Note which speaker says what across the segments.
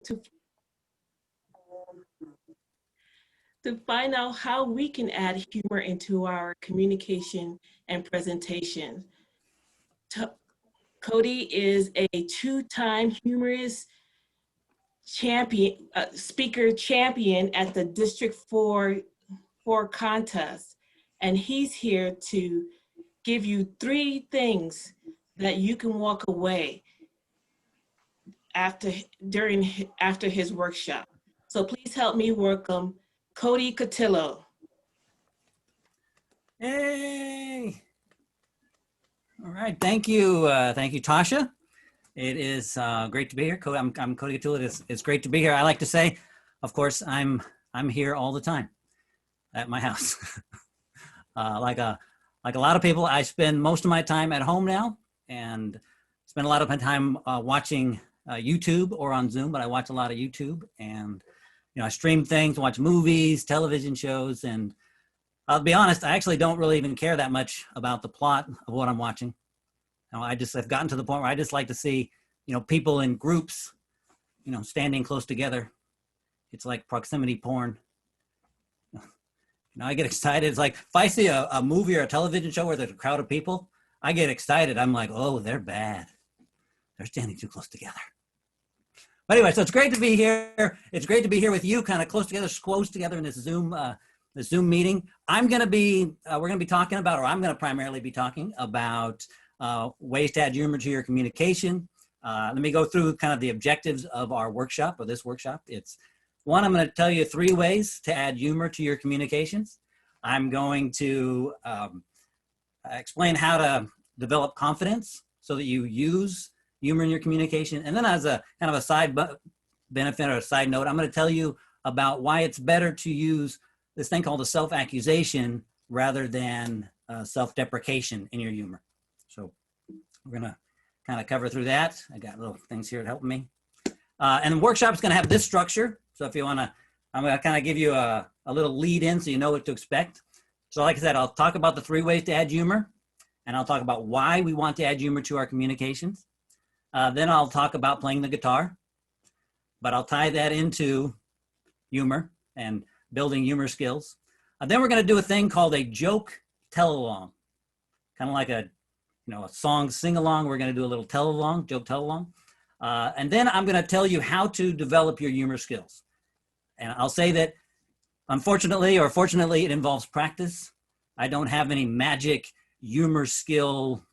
Speaker 1: to, to find out how we can add humor into our communication and presentation. Cody is a two-time humorous champion, speaker champion at the District 4 contest. And he's here to give you 3 things that you can walk away after his workshop. So please help me welcome Cody Cotulla.
Speaker 2: Hey! All right, thank you, Tasha. It is great to be here. I'm Cody Cotulla. It's great to be here. I like to say, of course, I'm here all the time at my house. Like a lot of people, I spend most of my time at home now, and spend a lot of my time watching YouTube or on Zoom. But I watch a lot of YouTube, and I stream things, watch movies, television shows, and I'll be honest, I actually don't really even care that much about the plot of what I'm watching. I've gotten to the point where I just like to see, people in groups, standing close together. It's like proximity porn. I get excited. It's like, if I see a movie or a television show where there's a crowd of people, I get excited. I'm like, oh, they're bad. They're standing too close together. But anyway, so it's great to be here. It's great to be here with you, kind of close together in this Zoom meeting. We're going to be talking about, or I'm going to primarily be talking about ways to add humor to your communication. Let me go through kind of the objectives of our workshop, or this workshop. It's one, I'm going to tell you 3 ways to add humor to your communications. I'm going to explain how to develop confidence so that you use humor in your communication. And then as a kind of a side benefit or a side note, I'm going to tell you about why it's better to use this thing called a self-accusation rather than self-deprecation in your humor. So we're going to kind of cover through that. I got little things here to help me. And the workshop is going to have this structure. So if you want to, I'm going to kind of give you a little lead in so you know what to expect. So like I said, I'll talk about the 3 ways to add humor, and I'll talk about why we want to add humor to our communications. Then I'll talk about playing the guitar, but I'll tie that into humor and building humor skills. Then we're going to do a thing called a joke tell-along, kind of like a song sing-along. We're going to do a little tell-along, joke tell-along. And then I'm going to tell you how to develop your humor skills. And I'll say that, unfortunately or fortunately, it involves practice. I don't have any magic humor skill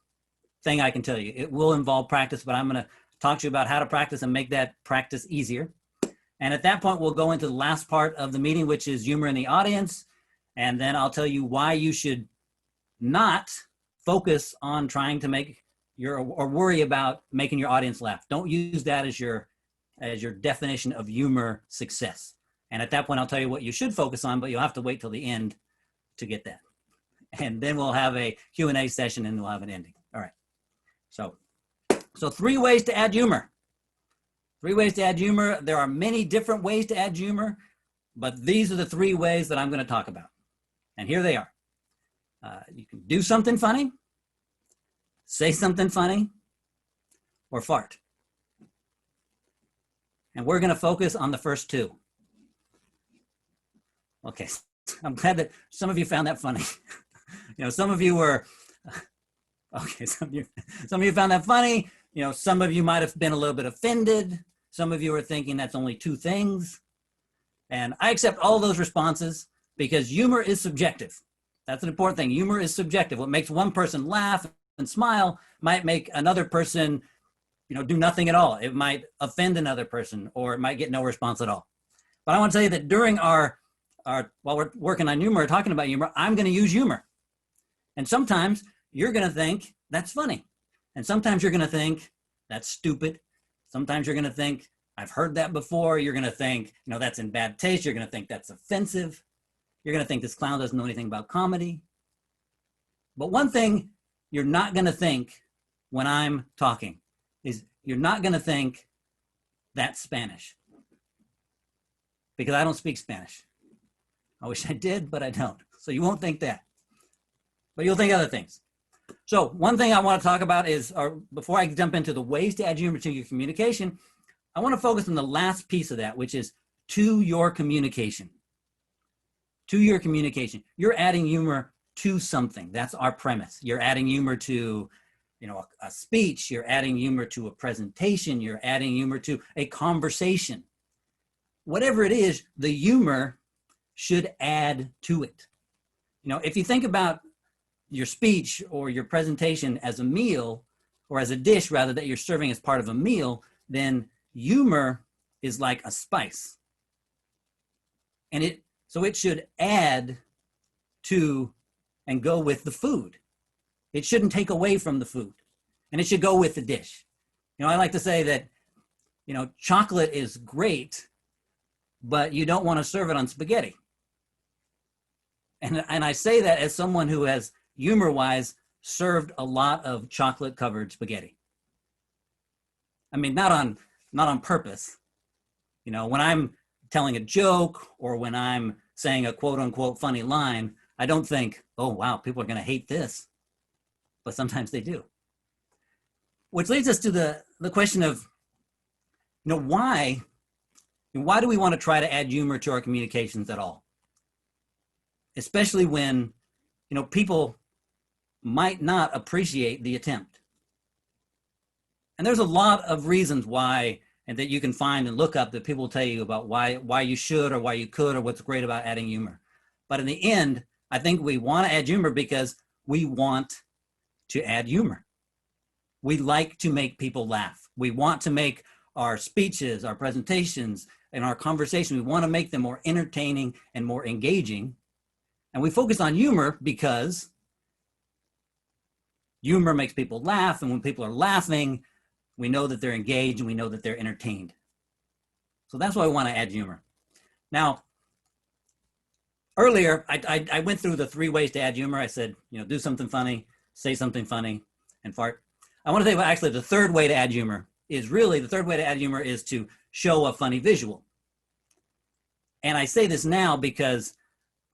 Speaker 2: thing I can tell you. It will involve practice, but I'm going to talk to you about how to practice and make that practice easier. And at that point, we'll go into the last part of the meeting, which is humor in the audience. And then I'll tell you why you should not focus on trying to make or worry about making your audience laugh. Don't use that as your definition of humor success. And at that point, I'll tell you what you should focus on, but you'll have to wait till the end to get that. And then we'll have a Q&A session and we'll have an ending. All right. So 3 ways to add humor. 3 ways to add humor. There are many different ways to add humor, but these are the 3 ways that I'm going to talk about. And here they are. You can do something funny, say something funny, or fart. And we're going to focus on the first 2. Okay, I'm glad that some of you found that funny. Some of you were, okay, some of you found that funny. Some of you might have been a little bit offended. Some of you are thinking that's only 2 things. And I accept all those responses because humor is subjective. That's an important thing. Humor is subjective. What makes one person laugh and smile might make another person, do nothing at all. It might offend another person, or it might get no response at all. But I want to tell you that during our while we're working on humor, talking about humor, I'm going to use humor. And sometimes you're going to think that's funny. And sometimes you're going to think that's stupid. Sometimes you're going to think, I've heard that before. You're going to think, that's in bad taste. You're going to think that's offensive. You're going to think this clown doesn't know anything about comedy. But one thing you're not going to think when I'm talking is you're not going to think that's Spanish, because I don't speak Spanish. I wish I did, but I don't. So you won't think that, but you'll think other things. So one thing I want to talk about is, or before I jump into the ways to add humor to your communication, I want to focus on the last piece of that, which is to your communication. To your communication. You're adding humor to something. That's our premise. You're adding humor to, you know, a speech. You're adding humor to a presentation. You're adding humor to a conversation. Whatever it is, the humor should add to it. You know, if you think about your speech or your presentation as a meal, or as a dish rather, that you're serving as part of a meal, then humor is like a spice. And so it should add to and go with the food. It shouldn't take away from the food, and it should go with the dish. You know, I like to say that, you know, chocolate is great, but you don't want to serve it on spaghetti. And I say that as someone who has, humor-wise, served a lot of chocolate-covered spaghetti. I mean, not on purpose. You know, when I'm telling a joke or when I'm saying a quote-unquote funny line, I don't think, oh, wow, people are going to hate this. But sometimes they do. Which leads us to the question of, you know, why do we want to try to add humor to our communications at all? Especially when, you know, people might not appreciate the attempt. And there's a lot of reasons why, and that you can find and look up, that people tell you about why you should or why you could or what's great about adding humor. But in the end, I think we want to add humor because we want to add humor. We like to make people laugh. We want to make our speeches, our presentations, and our conversation, we want to make them more entertaining and more engaging. And we focus on humor because humor makes people laugh. And when people are laughing, we know that they're engaged and we know that they're entertained. So that's why we want to add humor. Now, earlier, I went through the 3 ways to add humor. I said, you know, do something funny, say something funny, and fart. I want to say, well, actually, the third way to add humor is to show a funny visual. And I say this now because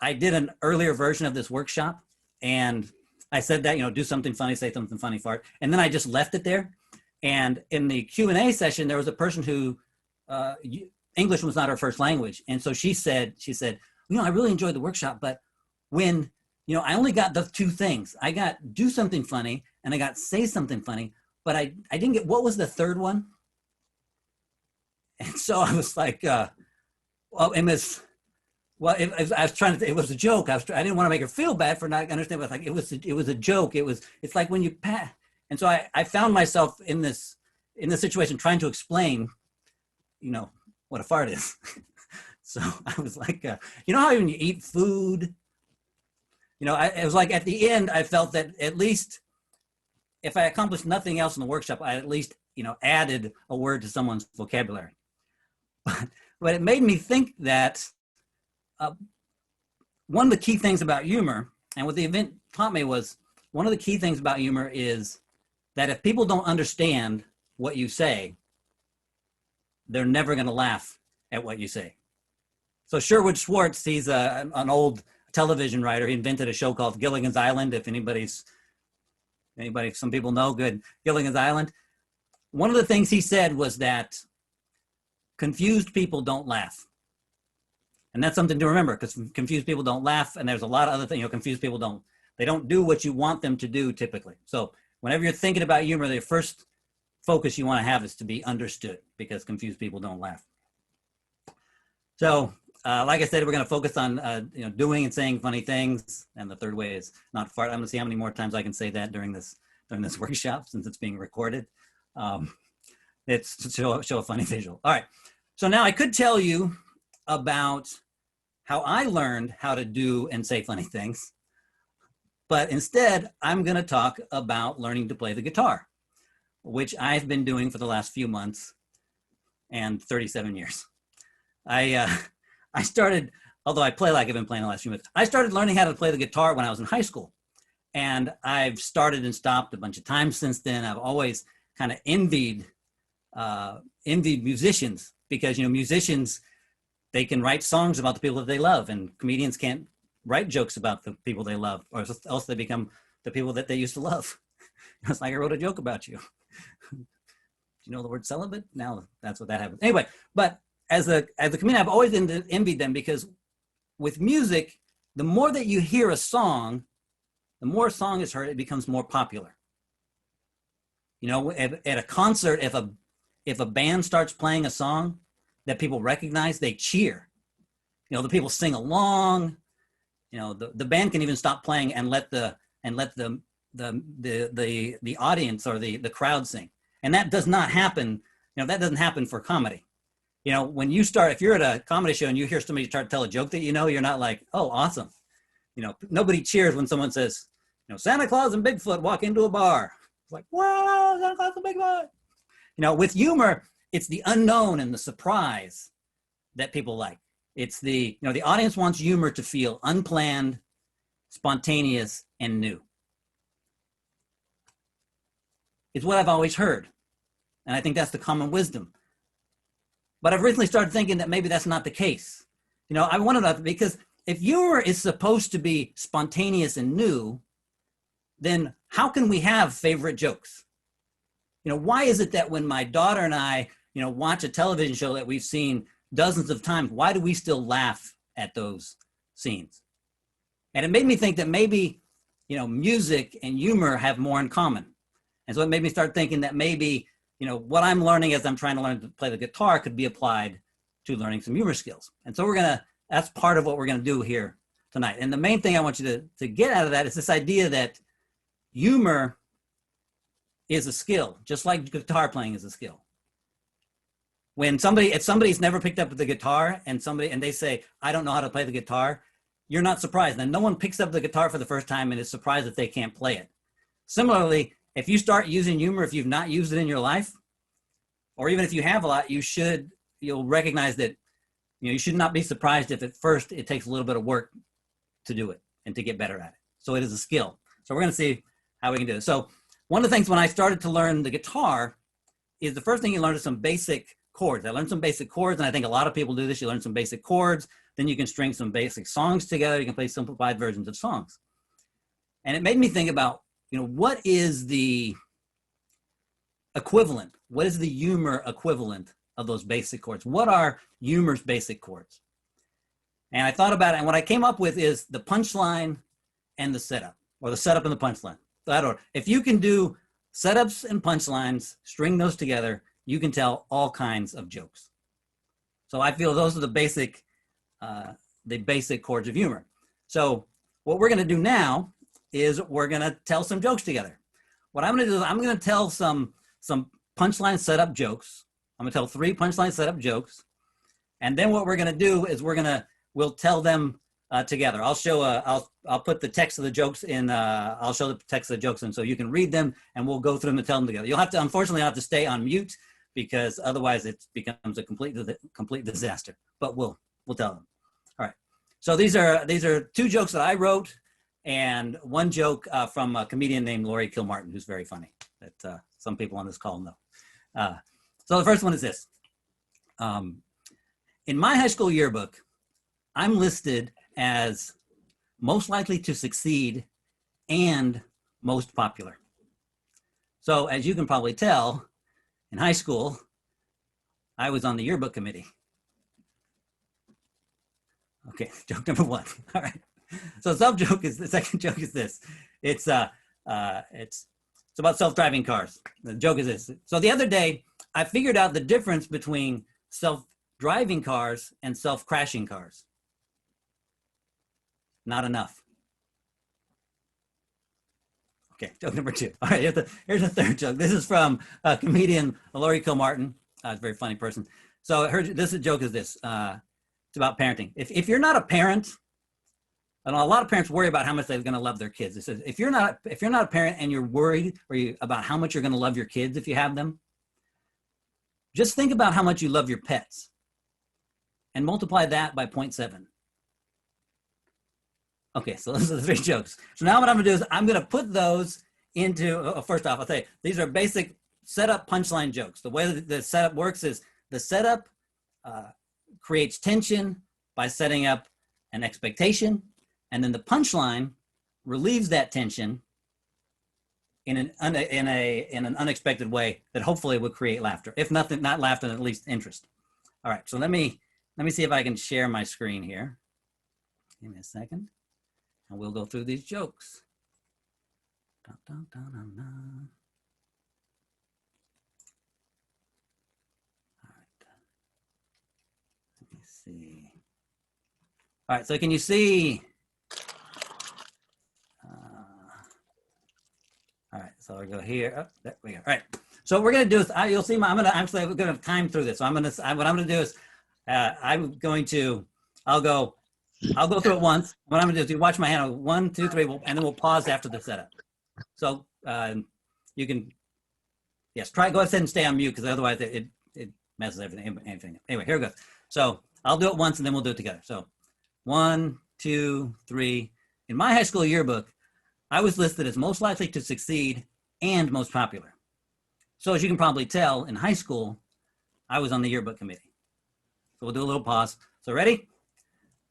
Speaker 2: I did an earlier version of this workshop, and I said that, you know, do something funny, say something funny, fart. And then I just left it there. And in the Q&A session, there was a person who, English was not her first language. And so she said, you know, I really enjoyed the workshop, but when, you know, I only got the 2 things. I got do something funny and I got say something funny, but I didn't get, what was the third one? And so I was like, well, it was, well, I was trying to, it was a joke. I didn't want to make her feel bad for not understanding, but like, it was a joke. It's like when you pass. And so I found myself in this situation trying to explain, you know, what a fart is. So I was like, you know how when you eat food, you know, it was like at the end, I felt that at least if I accomplished nothing else in the workshop, I at least, you know, added a word to someone's vocabulary. But it made me think that one of the key things about humor, and what the event taught me was, one of the key things about humor is that if people don't understand what you say, they're never going to laugh at what you say. So Sherwood Schwartz, he's an old television writer. He invented a show called Gilligan's Island. If anybody, some people know, good, Gilligan's Island. One of the things he said was that confused people don't laugh. And that's something to remember, because confused people don't laugh. And there's a lot of other things, you know, confused people don't do what you want them to do typically. So whenever you're thinking about humor, the first focus you want to have is to be understood, because confused people don't laugh. So like I said, we're going to focus on you know, doing and saying funny things. And the third way is not fart. I'm going to see how many more times I can say that during this workshop, since it's being recorded. It's to show a funny visual. All right. So now I could tell you about how I learned how to do and say funny things, but instead I'm going to talk about learning to play the guitar, which I've been doing for the last few months and 37 years. I started, although I play like I've been playing the last few months, I started learning how to play the guitar when I was in high school. And I've started and stopped a bunch of times since then. I've always kind of envied musicians, because, you know, musicians, they can write songs about the people that they love, and comedians can't write jokes about the people they love, or else they become the people that they used to love. It's like, I wrote a joke about you. you know the word celibate? Now that's what that happens. Anyway, but as a comedian, I've always envied them, because with music, the more that you hear a song, the more a song is heard, it becomes more popular. You know, at a concert, if a band starts playing a song that people recognize, they cheer. You know, the people sing along. You know, the band can even stop playing and let the audience or the crowd sing. And that does not happen. You know, that doesn't happen for comedy. You know, when you start, if you're at a comedy show and you hear somebody start to tell a joke that you know, you're not like, oh, awesome. You know, nobody cheers when someone says, you know, Santa Claus and Bigfoot walk into a bar. It's like, wow, Santa Claus and Bigfoot. You know, with humor, it's the unknown and the surprise that people like. It's the, you know, the audience wants humor to feel unplanned, spontaneous, and new. It's what I've always heard. And I think that's the common wisdom. But I've recently started thinking that maybe that's not the case. You know, I want to know, because if humor is supposed to be spontaneous and new, then how can we have favorite jokes? You know, why is it that when my daughter and I, you know, watch a television show that we've seen dozens of times, why do we still laugh at those scenes? And it made me think that maybe, you know, music and humor have more in common. And so it made me start thinking that maybe, you know, what I'm learning as I'm trying to learn to play the guitar could be applied to learning some humor skills. And so that's part of what we're gonna do here tonight. And the main thing I want you to get out of that is this idea that humor is a skill, just like guitar playing is a skill. When if somebody's never picked up the guitar and they say, I don't know how to play the guitar, you're not surprised. And no one picks up the guitar for the first time and is surprised that they can't play it. Similarly, if you start using humor, if you've not used it in your life, or even if you have a lot, you'll recognize that, you know, you should not be surprised if at first it takes a little bit of work to do it and to get better at it. So it is a skill. So we're going to see how we can do it. So one of the things when I started to learn the guitar is the first thing you learn is some basic chords. I learned some basic chords, and I think a lot of people do this. You learn some basic chords, then you can string some basic songs together. You can play simplified versions of songs. And it made me think about, you know, what is the equivalent? What is the humor equivalent of those basic chords? What are humor's basic chords? And I thought about it, and what I came up with is the punchline and the setup, or the setup and the punchline. That order. If you can do setups and punchlines, string those together, you can tell all kinds of jokes. So I feel those are the basic chords of humor. So what we're going to do now is we're going to tell some jokes together. What I'm going to do is I'm going to tell some punchline setup jokes. I'm going to tell 3 punchline setup jokes. And then what we're going to do is we'll tell them together. I'll put the text of the jokes in, I'll show the text of the jokes in so you can read them, and we'll go through them and tell them together. Unfortunately, you'll have to stay on mute, because otherwise it becomes a complete disaster, but we'll tell them. All right. So these are 2 jokes that I wrote, and 1 joke from a comedian named Laurie Kilmartin, who's very funny, that some people on this call know. So the first one is this. In my high school yearbook, I'm listed as most likely to succeed and most popular. So as you can probably tell, in high school, I was on the yearbook committee. Okay, joke number 1. All right. So the second joke is this. It's about self-driving cars. The joke is this. So the other day, I figured out the difference between self-driving cars and self-crashing cars. Not enough. Okay, joke number 2. All right, here's a third joke. This is from comedian Laurie Kilmartin. A very funny person. So this joke is this. It's about parenting. If you're not a parent, and a lot of parents worry about how much they're going to love their kids. It says if you're not a parent and you're worried about how much you're going to love your kids if you have them, just think about how much you love your pets, and multiply that by 0.7. Okay, so those are the 3 jokes. So now what I'm gonna do is I'm gonna put those into, first off, I'll tell you, these are basic setup punchline jokes. The way that the setup works is the setup creates tension by setting up an expectation, and then the punchline relieves that tension in an unexpected way that hopefully would create laughter. If nothing, not laughter, then at least interest. All right, so let me see if I can share my screen here. Give me a second, and we'll go through these jokes. Dun, dun, dun, dun, dun. All right. Let me see. All right, so can you see? All right, so I go here. Oh, there we go. All right. So what we're gonna do is, you'll see. I'm gonna time through this. So what I'm gonna do is, I'll go through it once. What I'm gonna do is you watch my hand. 1, 2, 3, and then we'll pause after the setup. So you can, yes, go ahead and stay on mute because otherwise it messes everything. Anyway, here it goes. So I'll do it once and then we'll do it together. So 1, 2, 3. In my high school yearbook, I was listed as most likely to succeed and most popular. So as you can probably tell, in high school, I was on the yearbook committee. So we'll do a little pause. So ready?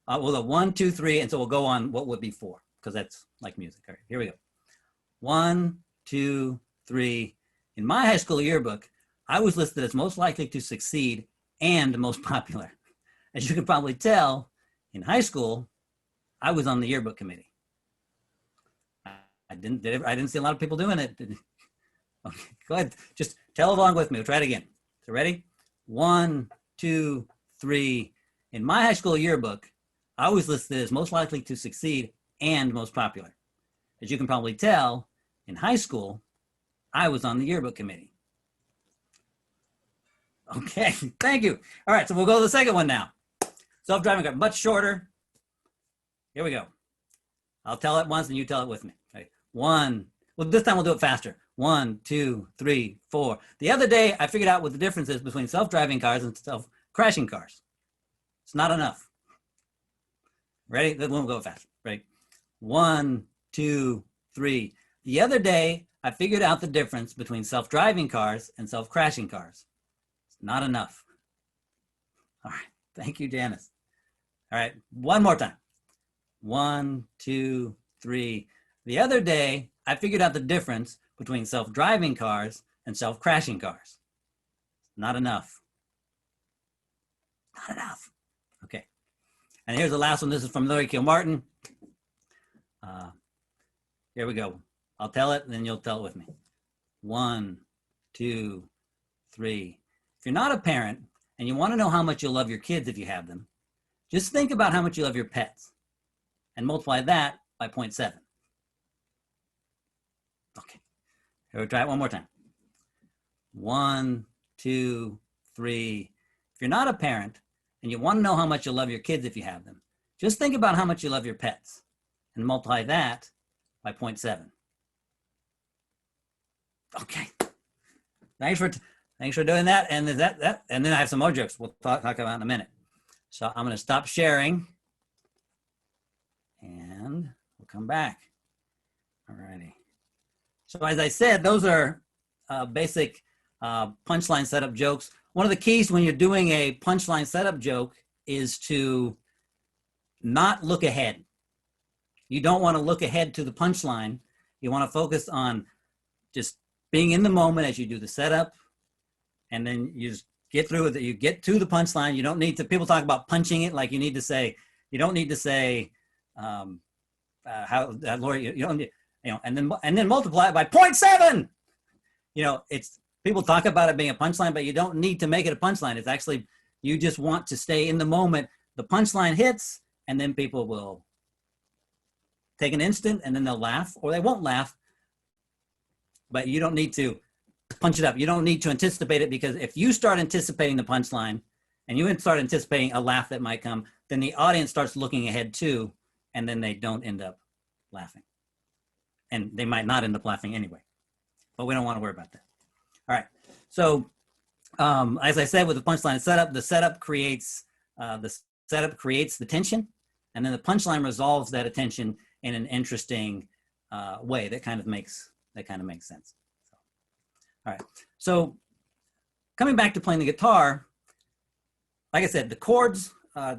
Speaker 2: We'll go 1, 2, 3, and so we'll go on what would be 4, because that's like music. All right, here we go. 1, 2, 3. In my high school yearbook, I was listed as most likely to succeed and most popular. As you can probably tell, in high school, I was on the yearbook committee. I didn't see a lot of people doing it. Okay, go ahead, just tell along with me. We'll try it again. So ready? 1, 2, 3. In my high school yearbook, I was listed as most likely to succeed and most popular. As you can probably tell, in high school, I was on the yearbook committee. Okay, thank you. All right, so we'll go to the second one now. Self-driving car, much shorter. Here we go. I'll tell it once and you tell it with me. Okay. 1, well, this time we'll do it faster. 1, 2, 3, 4. The other day, I figured out what the difference is between self-driving cars and self-crashing cars. It's not enough. Ready? Then we'll go fast. Ready? 1, 2, 3. The other day, I figured out the difference between self-driving cars and self-crashing cars. It's not enough. All right. Thank you, Janice. All right. One more time. 1, 2, 3. The other day, I figured out the difference between self-driving cars and self-crashing cars. Not enough. Not enough. Okay. And here's the last one. This is from Laurie Kilmartin. Here we go. I'll tell it, and then you'll tell it with me. 1, 2, 3. If you're not a parent and you want to know how much you'll love your kids if you have them, just think about how much you love your pets and multiply that by 0.7. Okay. Here, we'll try it one more time. 1, 2, 3. If you're not a parent and you want to know how much you love your kids if you have them, just think about how much you love your pets and multiply that by 0.7. Okay. Thanks for doing that. And and then I have some more jokes we'll talk about in a minute. So I'm going to stop sharing and we'll come back. All righty. So as I said, those are basic punchline setup jokes. One of the keys when you're doing a punchline setup joke is to not look ahead. You don't want to look ahead to the punchline. You want to focus on just being in the moment as you do the setup, and then you just get through it. You get to the punchline. You don't need to. People talk about punching it like you need to say. You don't need to say Laurie. You don't need, and then multiply it by 0.7. It's people talk about it being a punchline, but you don't need to make it a punchline. It's actually you just want to stay in the moment. The punchline hits, and then people will take an instant, and then they'll laugh, or they won't laugh. But you don't need to punch it up. You don't need to anticipate it, because if you start anticipating the punchline and you start anticipating a laugh that might come, then the audience starts looking ahead too, and then they don't end up laughing. And they might not end up laughing anyway, but we don't want to worry about that. All right. So as I said, with the punchline setup, the setup creates the tension, and then the punchline resolves that attention in an interesting way that kind of makes sense. So, all right. So coming back to playing the guitar, like I said, the chords,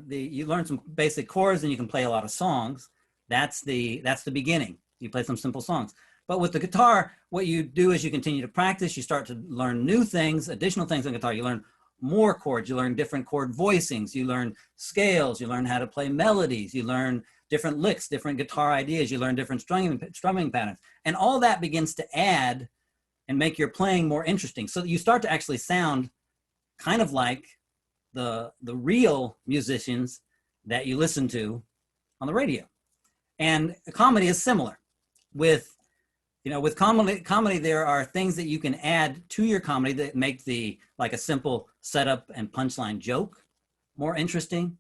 Speaker 2: you learn some basic chords and you can play a lot of songs. That's the beginning. You play some simple songs. But with the guitar, what you do is you continue to practice. You start to learn new things, additional things on guitar. You learn more chords. You learn different chord voicings. You learn scales. You learn how to play melodies. You learn different licks, different guitar ideas. You learn different strumming patterns. And all that begins to add and make your playing more interesting. So that you start to actually sound kind of like the real musicians that you listen to on the radio. And comedy is similar. With comedy, there are things that you can add to your comedy that make like a simple setup and punchline joke more interesting,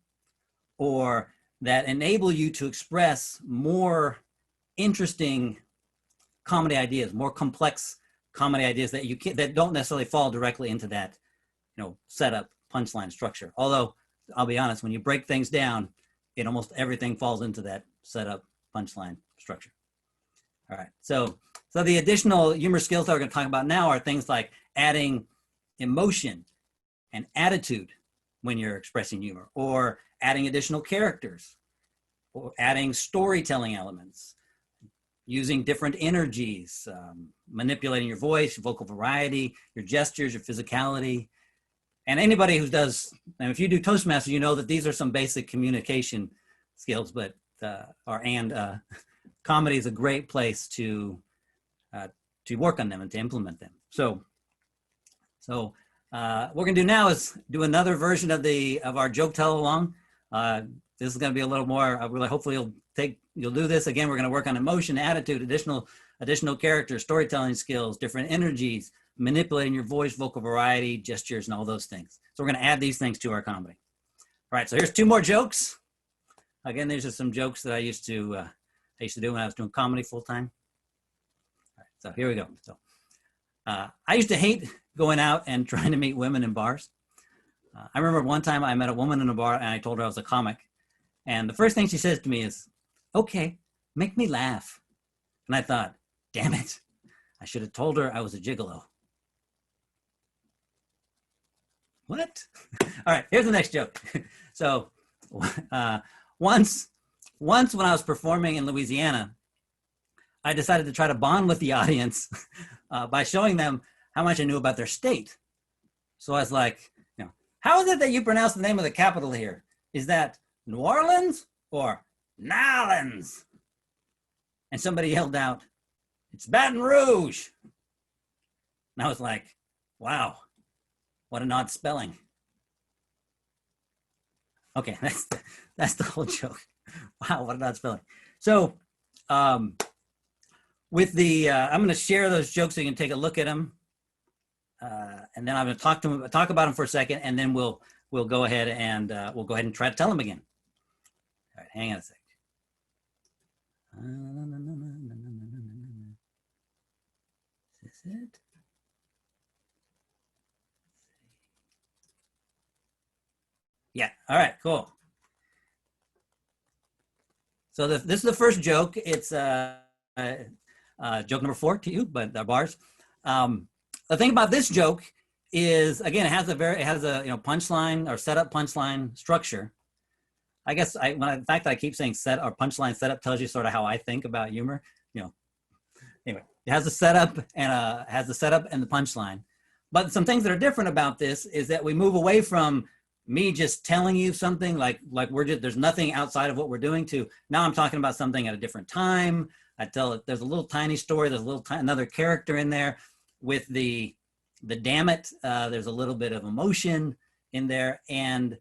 Speaker 2: or that enable you to express more interesting comedy ideas, more complex comedy ideas that don't necessarily fall directly into that, setup punchline structure. Although I'll be honest, when you break things down, almost everything falls into that setup punchline structure. All right, so the additional humor skills that we're going to talk about now are things like adding emotion and attitude when you're expressing humor, or adding additional characters, or adding storytelling elements, using different energies, manipulating your voice, your vocal variety, your gestures, your physicality. And anybody who does, and if you do Toastmasters, you know that these are some basic communication skills, but comedy is a great place to work on them and to implement them. So what we're gonna do now is do another version of our joke tell along. This is gonna be a little more. Really, hopefully you'll do this again. We're gonna work on emotion, attitude, additional characters, storytelling skills, different energies, manipulating your voice, vocal variety, gestures, and all those things. So we're gonna add these things to our comedy. All right. So here's 2 more jokes. Again, these are some jokes that I used to do when I was doing comedy full time. All right, so here we go. So I used to hate going out and trying to meet women in bars. I remember one time I met a woman in a bar and I told her I was a comic. And the first thing she says to me is, "Okay, make me laugh." And I thought, damn it, I should have told her I was a gigolo. What? All right, here's the next joke. So once when I was performing in Louisiana, I decided to try to bond with the audience by showing them how much I knew about their state. So I was like, how is it that you pronounce the name of the capital here? Is that New Orleans or Nolans? And somebody yelled out, "It's Baton Rouge." And I was like, wow, what an odd spelling. Okay, that's the whole joke. Wow, what an odd spelling. So with the, I'm going to share those jokes so you can take a look at them. And then I'm going to talk about them for a second, and then we'll go ahead and try to tell them again. All right, hang on a sec. Is this it? Yeah. All right. Cool. So this is the first joke. It's joke number 4 to you, but bars. The thing about this joke is, again, it has a punchline or setup punchline structure. I guess the fact that I keep saying set or punchline setup tells you sort of how I think about humor. Anyway, it has a setup and the punchline. But some things that are different about this is that we move away from me just telling you something like there's nothing outside of what we're doing to now I'm talking about something at a different time. I tell it, there's a little tiny story, there's another character in there. With the damn it, there's a little bit of emotion in there. And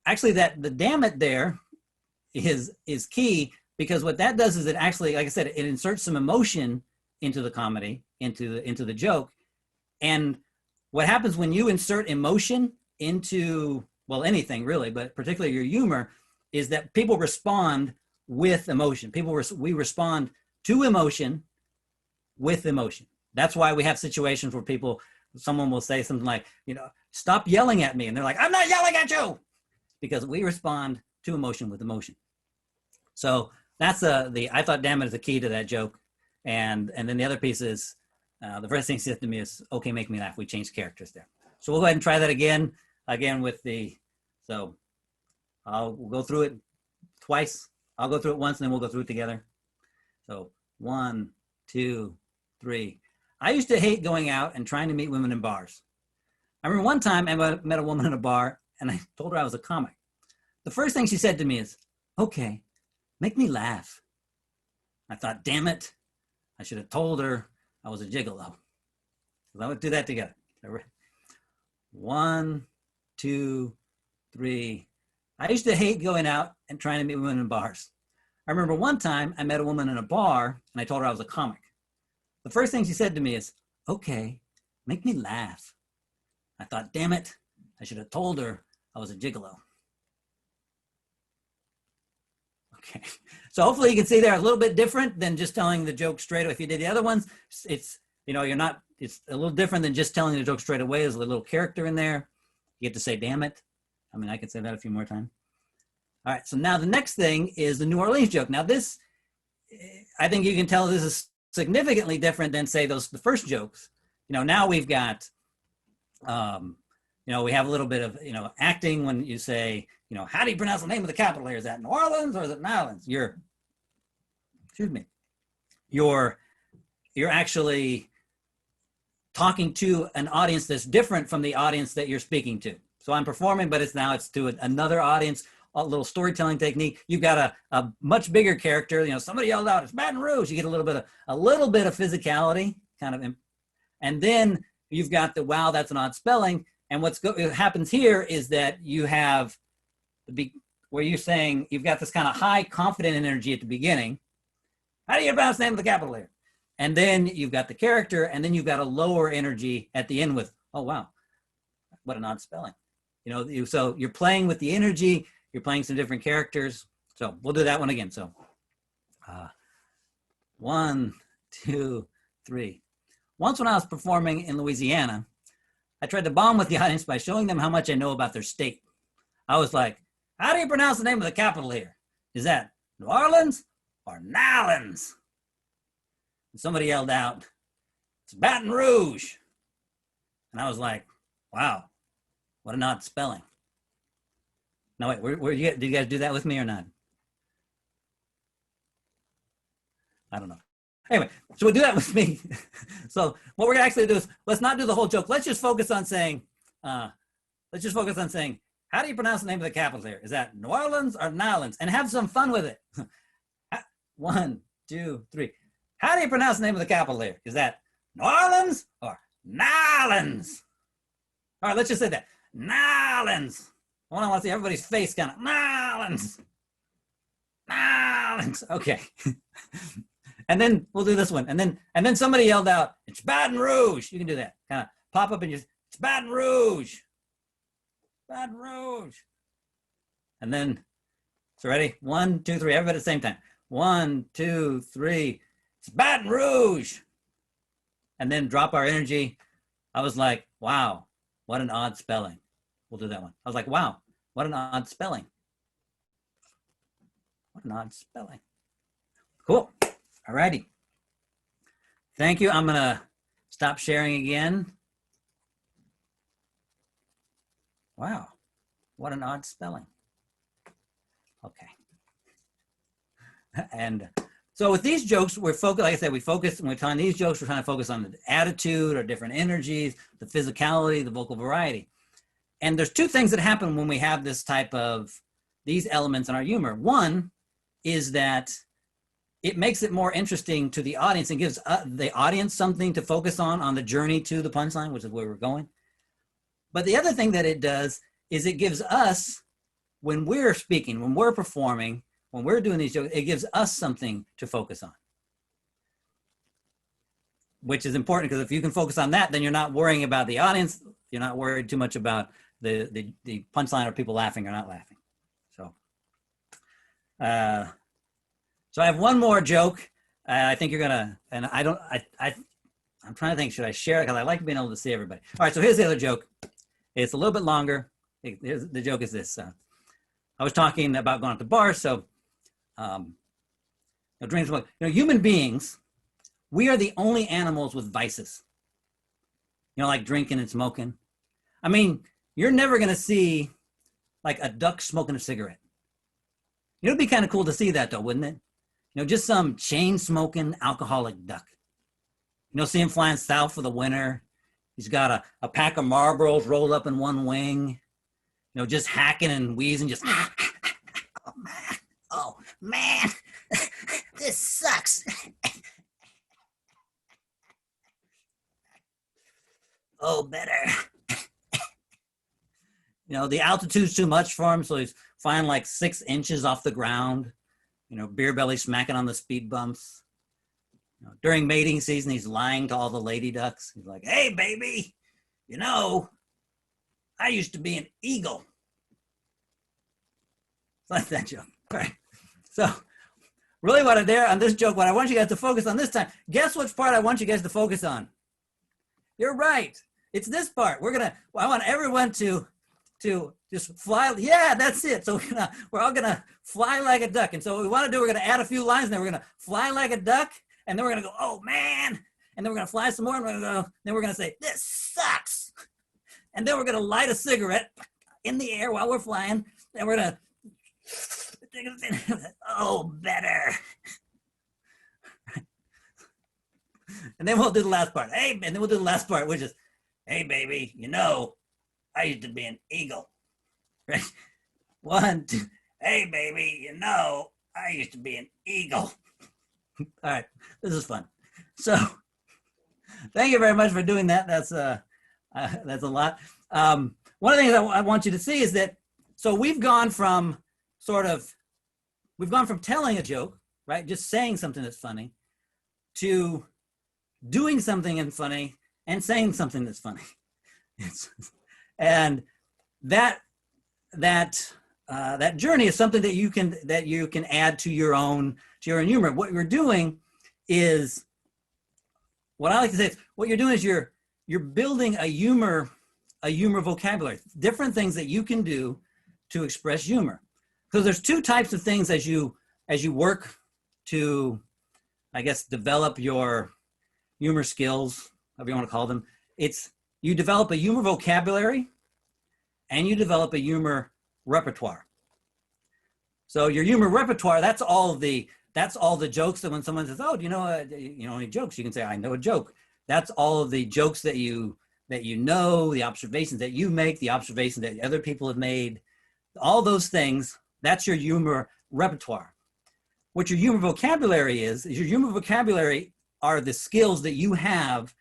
Speaker 2: actually the damn it there is key, because what that does is it actually, like I said, it inserts some emotion into the comedy, into the joke. And what happens when you insert emotion into, well, anything really, but particularly your humor, is that people respond with emotion. We respond to emotion with emotion. That's why we have situations where someone will say something like, "Stop yelling at me." And they're like, "I'm not yelling at you," because we respond to emotion with emotion. So that's I thought damn it is the key to that joke. And then the other piece is, the first thing he said to me is, "Okay, make me laugh." We changed characters there. So we'll go ahead and try that again with so we'll go through it twice. I'll go through it once and then we'll go through it together. So 1, two, three. I used to hate going out and trying to meet women in bars. I remember one time I met a woman in a bar and I told her I was a comic. The first thing she said to me is, okay, make me laugh. I thought, damn it. I should have told her I was a gigolo. So let's do that together. 1, 2, 3. I used to hate going out and trying to meet women in bars. I remember one time I met a woman in a bar and I told her I was a comic. The first thing she said to me is, okay, make me laugh. I thought, damn it, I should have told her I was a gigolo. Okay, so hopefully you can see they're a little bit different than just telling the joke straight away. If you did the other ones, it's, you know, it's a little different than just telling the joke straight away. There's a little character in there. You get to say, damn it. I mean, I could say that a few more times. All right, so now the next thing is the New Orleans joke. Now this, I think you can tell this is significantly different than say the first jokes. You know, now we've got, you know, we have a little bit of, you know, acting when you say, you know, how do you pronounce the name of the capital here? Is that New Orleans or is it Nolans? You're actually talking to an audience that's different from the audience that you're speaking to. So I'm performing, but it's to another audience, a little storytelling technique. You've got a much bigger character. You know, somebody yelled out, it's Baton Rouge. You get a little bit of physicality, kind of, and then you've got the wow, that's an odd spelling. And what happens here is that you have where you're saying you've got this kind of high confident energy at the beginning. How do you pronounce the name of the capital here? And then you've got the character, and then you've got a lower energy at the end with, oh wow, what an odd spelling. You know, so you're playing with the energy, you're playing some different characters. So we'll do that one again. So 1, 2, 3. Once when I was performing in Louisiana, I tried to bond with the audience by showing them how much I know about their state. I was like, how do you pronounce the name of the capital here? Is that New Orleans or Nolans? And somebody yelled out, it's Baton Rouge. And I was like, wow, what an odd spelling. No, wait, did you guys do that with me or not? I don't know. Anyway, so we'll do that with me. So what we're gonna actually do is, let's not do the whole joke. Let's just focus on saying, how do you pronounce the name of the capital here? Is that New Orleans or Nolans? And have some fun with it. 1, 2, 3. How do you pronounce the name of the capital here? Is that New Orleans or Nolans? All right, let's just say that. Nolans. I want to see everybody's face kind of, Nolans. Nolans. Okay. And then we'll do this one. And then somebody yelled out, it's Baton Rouge. You can do that. Kind of pop up and just, it's Baton Rouge. Baton Rouge. And then, so ready? 1, 2, 3. Everybody at the same time. 1, 2, 3. It's Baton Rouge. And then drop our energy. I was like, wow, what an odd spelling. We'll do that one. I was like, wow, what an odd spelling. What an odd spelling. Cool. All righty. Thank you. I'm going to stop sharing again. Wow, what an odd spelling. Okay. And so with these jokes, we're focused, like I said, when we're telling these jokes, we're trying to focus on the attitude or different energies, the physicality, the vocal variety. And there's two things that happen when we have this type of, these elements in our humor. One is that it makes it more interesting to the audience and gives the audience something to focus on the journey to the punchline, which is where we're going. But the other thing that it does is it gives us, when we're speaking, when we're performing, when we're doing these jokes, it gives us something to focus on. Which is important, because if you can focus on that, then you're not worrying about the audience. You're not worried too much about the punchline or people laughing or not laughing. So, so I have one more joke. I think you're gonna, and I'm trying to think, should I share it? Because I like being able to see everybody. All right, so here's the other joke. It's a little bit longer. The joke is this. I was talking about going out to bars, so drinking smoke. You know, human beings, we are the only animals with vices. You know, like drinking and smoking. I mean, you're never going to see like a duck smoking a cigarette. You know, it'd be kind of cool to see that though, wouldn't it? You know, just some chain smoking alcoholic duck. see him flying south for the winter. He's got a pack of Marlboros rolled up in one wing, just hacking and wheezing, just, oh man, this sucks. Oh, better. The altitude's too much for him, so he's flying like 6 inches off the ground, beer belly smacking on the speed bumps. During mating season, he's lying to all the lady ducks. He's like, hey, baby, I used to be an eagle. It's like that joke. All right. So really what I want you guys to focus on this time, guess which part I want you guys to focus on? You're right. It's this part. I want everyone to just fly. Yeah, that's it. So we're all gonna fly like a duck. And so what we want to do, we're gonna add a few lines, and then we're gonna fly like a duck, and then we're gonna go, oh man, and then we're gonna fly some more, and then we're gonna say, this sucks, and then we're gonna light a cigarette in the air while we're flying, and we're gonna, oh, better. And then we'll do the last part. Hey, and then we'll do the last part, which is, hey, baby, I used to be an eagle. Right? 1, 2. Hey, baby, I used to be an eagle. All right, this is fun. So, thank you very much for doing that. That's a lot. One of the things I want you to see is that, so we've gone from telling a joke, right, just saying something that's funny, to doing something funny and saying something that's funny. And that journey is something that you can add to your own humor. What you're doing is, what I like to say is, what you're doing is you're building a humor vocabulary, different things that you can do to express humor. Because there's 2 types of things as you work to, I guess, develop your humor skills, however you want to call them. It's, you develop a humor vocabulary and you develop a humor repertoire. So your humor repertoire, that's all the jokes that when someone says, oh, do you know any jokes? You can say, I know a joke. That's all of the jokes that the observations that you make, the observations that other people have made, all those things, that's your humor repertoire. What your humor vocabulary is your humor vocabulary are the skills that you have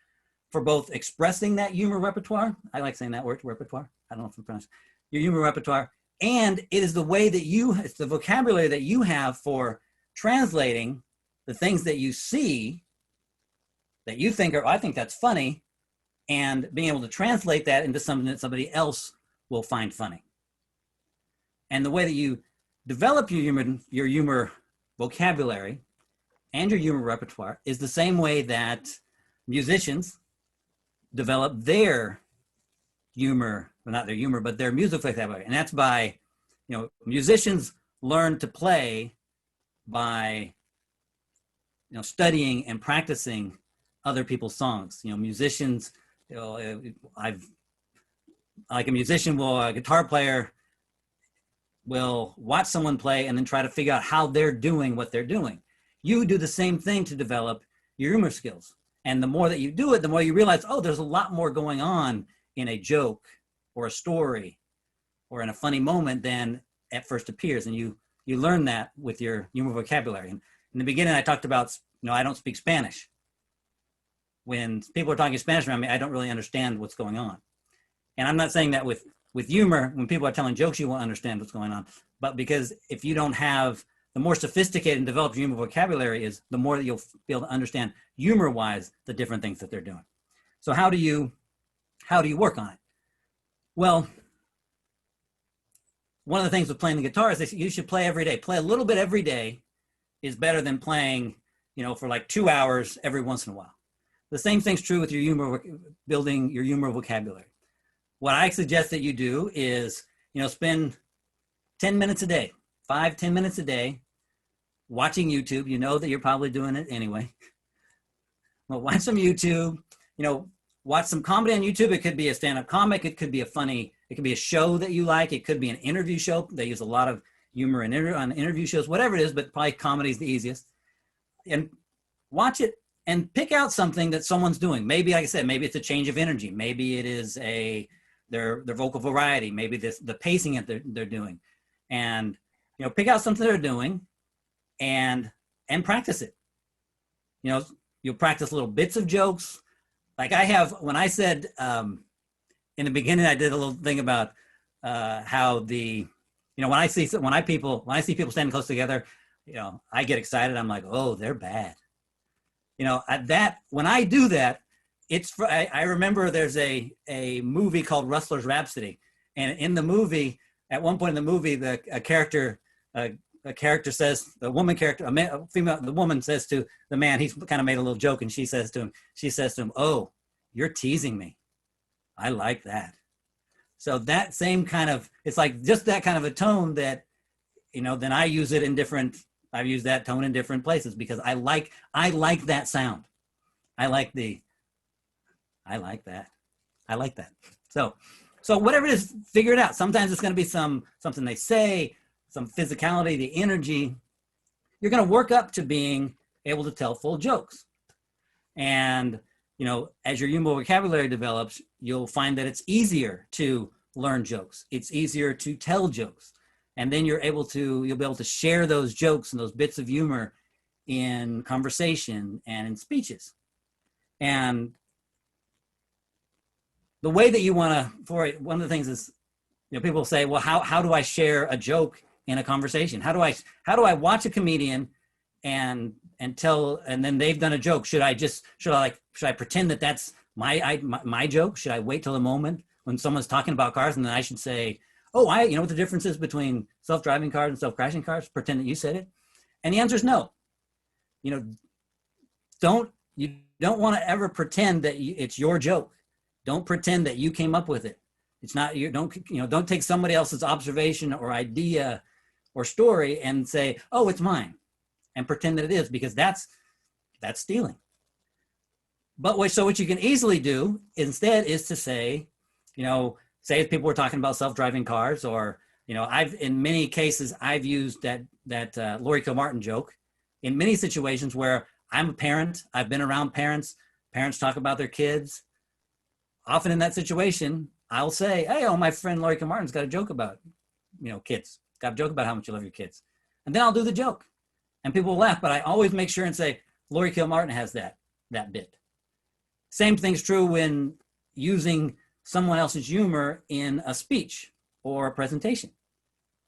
Speaker 2: for both expressing that humor repertoire. I like saying that word, repertoire. I don't know if I'm pronouncing your humor repertoire. And it is the way that it's the vocabulary that you have for translating the things that you see that you think I think that's funny, and being able to translate that into something that somebody else will find funny. And the way that you develop your humor vocabulary and your humor repertoire is the same way that musicians develop their humor, well, not their humor, but their music vocabulary. And that's by, musicians learn to play by, studying and practicing other people's songs. Musicians, like a musician a guitar player will watch someone play and then try to figure out how they're doing what they're doing. You do the same thing to develop your humor skills. And the more that you do it, the more you realize, oh, there's a lot more going on in a joke or a story or in a funny moment than at first appears. And you learn that with your humor vocabulary. And in the beginning, I talked about, I don't speak Spanish. When people are talking Spanish around me, I don't really understand what's going on. And I'm not saying that with humor, when people are telling jokes, you won't understand what's going on. But because if you don't have, the more sophisticated and developed your humor vocabulary is, the more that you'll be able to understand humor-wise the different things that they're doing. So how do you work on it? Well, one of the things with playing the guitar is you should play every day. Play a little bit every day is better than playing, for like 2 hours every once in a while. The same thing's true with your humor, building your humor vocabulary. What I suggest that you do is, spend 10 minutes a day, 5-10 minutes a day watching YouTube. You know that you're probably doing it anyway. Well, watch some YouTube, watch some comedy on YouTube. It could be a stand-up comic. It could be it could be a show that you like. It could be an interview show. They use a lot of humor on interview shows, whatever it is, but probably comedy is the easiest. And watch it and pick out something that someone's doing. Maybe, like I said, maybe it's a change of energy. Maybe it is their vocal variety. Maybe the pacing that they're doing, and pick out something they're doing, and practice it. You'll practice little bits of jokes. Like I have, when I said in the beginning, I did a little thing about how when I see people standing close together, I get excited. I'm like, oh, they're bad. When I do that, I remember there's a movie called Rustler's Rhapsody, and in the movie, at one point in the movie, a character says, the woman says to the man, he's kind of made a little joke, and she says to him, oh, you're teasing me. I like that. So that same kind of, it's like just that kind of a tone that, then I use it in different, I've used that tone in different places because I like that sound. I like that. So whatever it is, figure it out. Sometimes it's going to be something they say, some physicality, the energy. You're going to work up to being able to tell full jokes. And, as your Yearbook vocabulary develops, you'll find that it's easier to learn jokes. It's easier to tell jokes. And then you'll be able to share those jokes and those bits of humor in conversation and in speeches. And the way that you want to, one of the things is, people say, well, how do I share a joke in a conversation? How do I watch a comedian and then they've done a joke? Should I pretend that that's my joke? Should I wait till the moment when someone's talking about cars and then I should say, oh, you know what the difference is between self-driving cars and self-crashing cars? Pretend that you said it. And the answer is no. You don't want to ever pretend that it's your joke. Don't pretend that you came up with it. It's not you. Don't take somebody else's observation or idea or story and say, oh, it's mine, and pretend that it is, because that's stealing. But what you can easily do instead is to say, say if people were talking about self-driving cars, or, in many cases, I've used that Laurie Kilmartin joke in many situations where I'm a parent. I've been around parents talk about their kids. Often in that situation, I'll say, hey, my friend Laurie Kilmartin's got a joke about, kids. Got a joke about how much you love your kids. And then I'll do the joke. And people will laugh, but I always make sure and say, Laurie Kilmartin has that bit. Same thing's true when using someone else's humor in a speech or a presentation.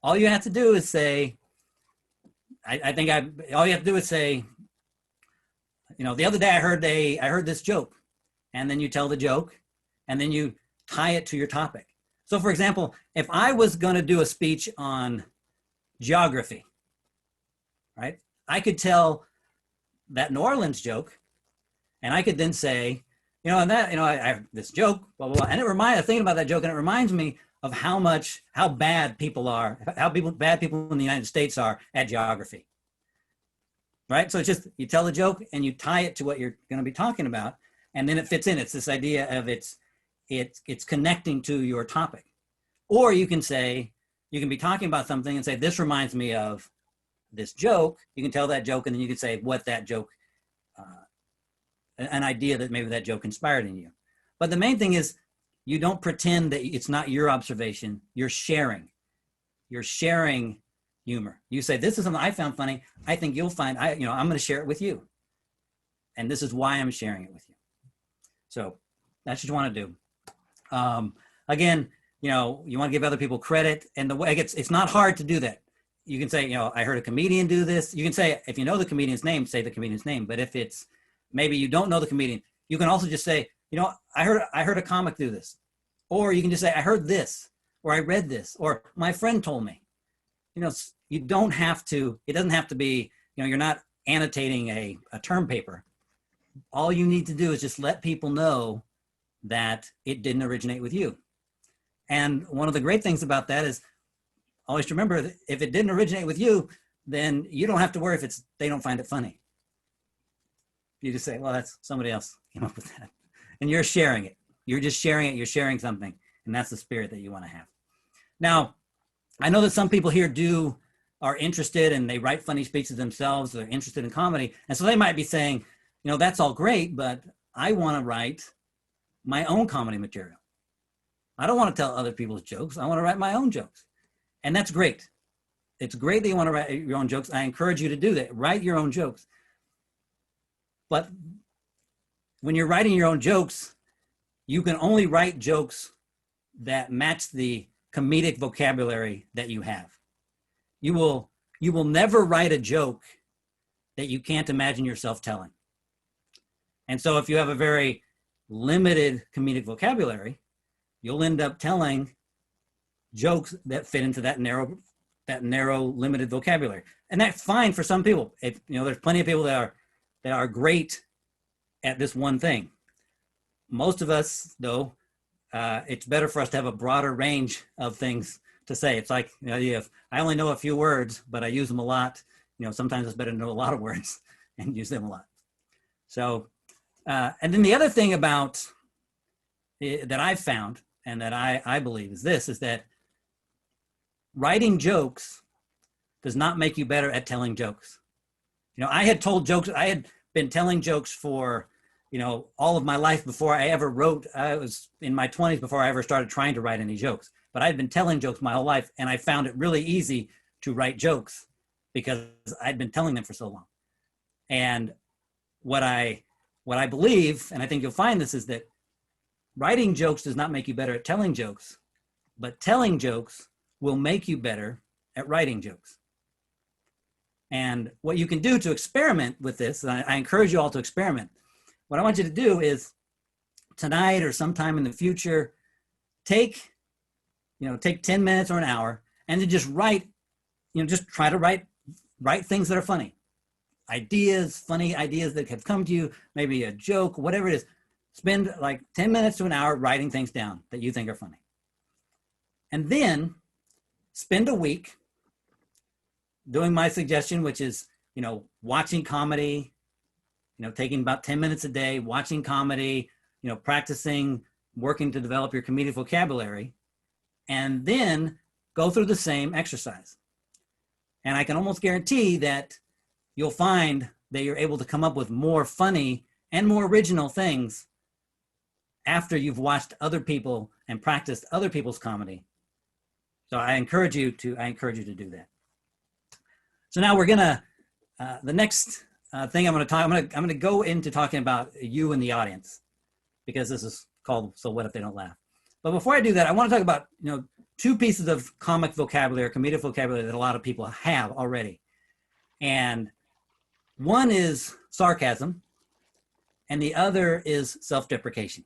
Speaker 2: All you have to do is say, all you have to do is say, the other day I heard this joke, and then you tell the joke, and then you tie it to your topic. So for example, if I was going to do a speech on geography, right, I could tell that New Orleans joke, and I could then say, I have this joke, blah, blah, blah. And thinking about that joke, and it reminds me of how bad people are, bad people in the United States are at geography, right? So it's just, you tell the joke and you tie it to what you're going to be talking about, and then it fits in. It's this idea of it's connecting to your topic. Or you can be talking about something and say, this reminds me of this joke. You can tell that joke, and then you can say what that joke, an idea that maybe that joke inspired in you. But the main thing is, you don't pretend that it's not your observation. You're sharing humor. You say, this is something I found funny. I think you'll find, I'm going to share it with you. And this is why I'm sharing it with you. So that's what you want to do. Again, you want to give other people credit, and the way it's not hard to do that. You can say, I heard a comedian do this. You can say, if you know the comedian's name, say the comedian's name. But if it's, maybe you don't know the comedian, you can also just say, I heard a comic do this. Or you can just say, I heard this, or I read this, or my friend told me. You don't have to, it doesn't have to be, you're not annotating a term paper. All you need to do is just let people know that it didn't originate with you. And one of the great things about that is, always remember that if it didn't originate with you, then you don't have to worry if they don't find it funny. You just say, well, that's somebody else came up with that. And you're sharing it. You're just sharing it. You're sharing something. And that's the spirit that you want to have. Now, I know that some people here are interested, and they write funny speeches themselves. They're interested in comedy. And so they might be saying, you know, that's all great, but I want to write my own comedy material. I don't want to tell other people's jokes. I want to write my own jokes. And that's great. It's great that you want to write your own jokes. I encourage you to do that. Write your own jokes. But when you're writing your own jokes, you can only write jokes that match the comedic vocabulary that you have. You will never write a joke that you can't imagine yourself telling. And so if you have a very limited comedic vocabulary, you'll end up telling jokes that fit into that narrow limited vocabulary. And that's fine for some people. If, you know, there's plenty of people that are great at this one thing. Most of us, though, it's better for us to have a broader range of things to say. It's like, you know, I only know a few words, but I use them a lot. You know, sometimes it's better to know a lot of words and use them a lot. So, and then the other thing about that I've found and that I believe is that writing jokes does not make you better at telling jokes. You know, I had told jokes, I had been telling jokes for, you know, all of my life before I ever wrote. I was in my 20s before I ever started trying to write any jokes, but I'd been telling jokes my whole life, and I found it really easy to write jokes because I'd been telling them for so long. And what I believe, and I think you'll find this, is that writing jokes does not make you better at telling jokes, but telling jokes will make you better at writing jokes. And what you can do to experiment with this, and I encourage you all to experiment. What I want you to do is tonight or sometime in the future, take 10 minutes or an hour and to just write, you know, just try to write things that are funny. Funny ideas that have come to you, maybe a joke, whatever it is. Spend like 10 minutes to an hour writing things down that you think are funny. And then spend a week doing my suggestion, which is, you know, watching comedy, you know, taking about 10 minutes a day, watching comedy, you know, practicing, working to develop your comedic vocabulary, and then go through the same exercise. And I can almost guarantee that you'll find that you're able to come up with more funny and more original things after you've watched other people and practiced other people's comedy. So I encourage you to do that. So now we're gonna, the next thing I'm gonna go into talking about you and the audience, because this is called So What If They Don't Laugh? But before I do that, I want to talk about, you know, two pieces of comic vocabulary, comedic vocabulary that a lot of people have already. And one is sarcasm, and the other is self-deprecation.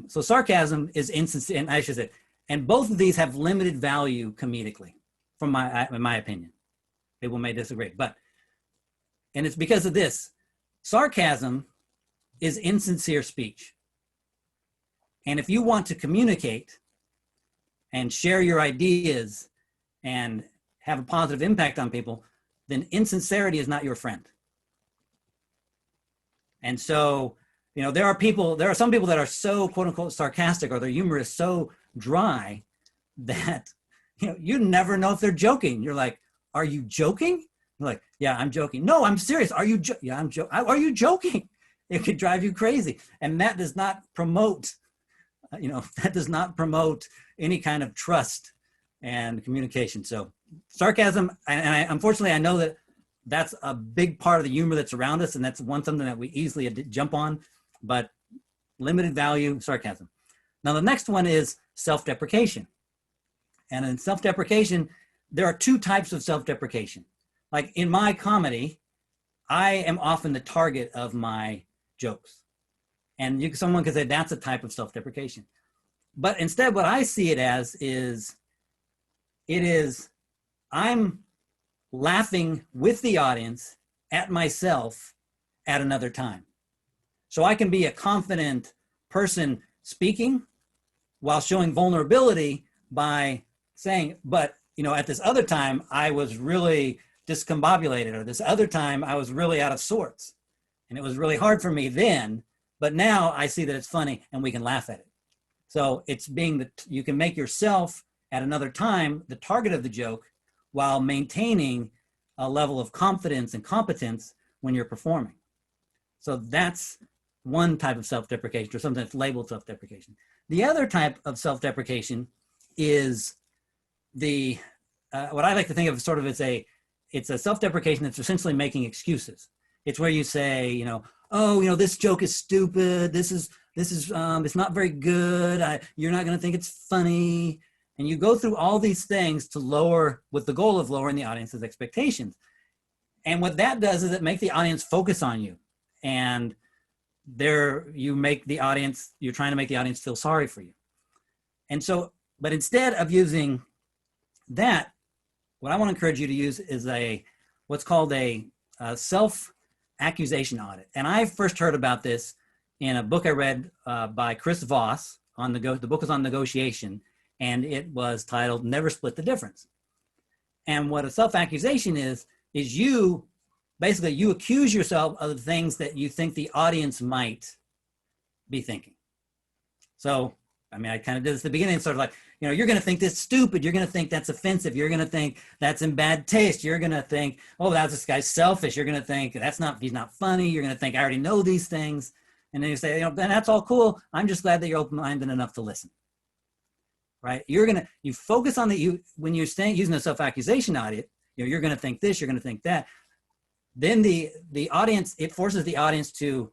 Speaker 2: So sarcasm is insincere, and I should say, and both of these have limited value comedically, in my opinion. People may disagree, and it's because of this. Sarcasm is insincere speech. And if you want to communicate and share your ideas and have a positive impact on people, then insincerity is not your friend. And so, you know, there are some people that are so quote unquote sarcastic, or their humor is so dry that, you know, you never know if they're joking. You're like, are you joking? You're like, yeah, I'm joking. No, I'm serious. Are you yeah, I'm joking. Are you joking? It could drive you crazy. And that does not promote, any kind of trust and communication. So sarcasm, and unfortunately, I know that that's a big part of the humor that's around us, and that's something that we easily jump on, but limited value sarcasm. Now, the next one is self-deprecation. And in self-deprecation, there are two types of self-deprecation. Like in my comedy, I am often the target of my jokes. And someone could say that's a type of self-deprecation. But instead, what I see it as is, I'm laughing with the audience at myself at another time. So I can be a confident person speaking while showing vulnerability by saying, but, you know, at this other time, I was really discombobulated, or this other time I was really out of sorts. And it was really hard for me then, but now I see that it's funny and we can laugh at it. So it's you can make yourself at another time the target of the joke while maintaining a level of confidence and competence when you're performing. So that's one type of self-deprecation, or something that's labeled self-deprecation. The other type of self-deprecation is the what I like to think of sort of as it's a self-deprecation that's essentially making excuses. It's where you say, oh, this joke is stupid. This is it's not very good. You're not going to think it's funny. And you go through all these things to lower, with the goal of lowering the audience's expectations. And what that does is it makes the audience focus on you. And you're trying to make the audience feel sorry for you. And so, but instead of using that, what I want to encourage you to use is what's called a self-accusation audit. And I first heard about this in a book I read by Chris Voss. The book was on negotiation, and it was titled Never Split the Difference. And what a self-accusation is you accuse yourself of the things that you think the audience might be thinking. So, I kind of did this at the beginning, sort of like, you're going to think this stupid. You're going to think that's offensive. You're going to think that's in bad taste. You're going to think, oh, this guy's selfish. You're going to think he's not funny. You're going to think I already know these things. And then you say, then that's all cool. I'm just glad that you're open-minded enough to listen. Right? You focus on when you're using a self-accusation audit, you're going to think this, you're going to think that. Then the audience, it forces the audience to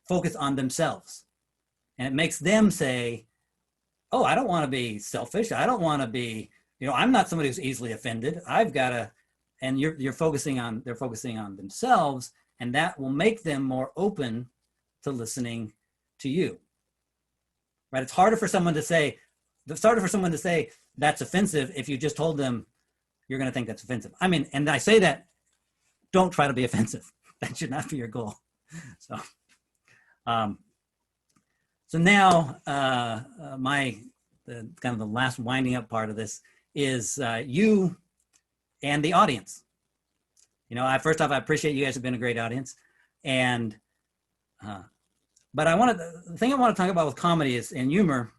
Speaker 2: focus on themselves. And it makes them say, oh, I don't want to be selfish. I don't want to be, I'm not somebody who's easily offended. I've got to, and they're focusing on themselves, and that will make them more open to listening to you. Right? It's harder for someone to say that's offensive if you just told them you're going to think that's offensive. And I say that, don't try to be offensive. That should not be your goal. So now the kind of the last winding up part of this is you and the audience. First off, I appreciate you guys have been a great audience. And but the thing I want to talk about with comedy and humor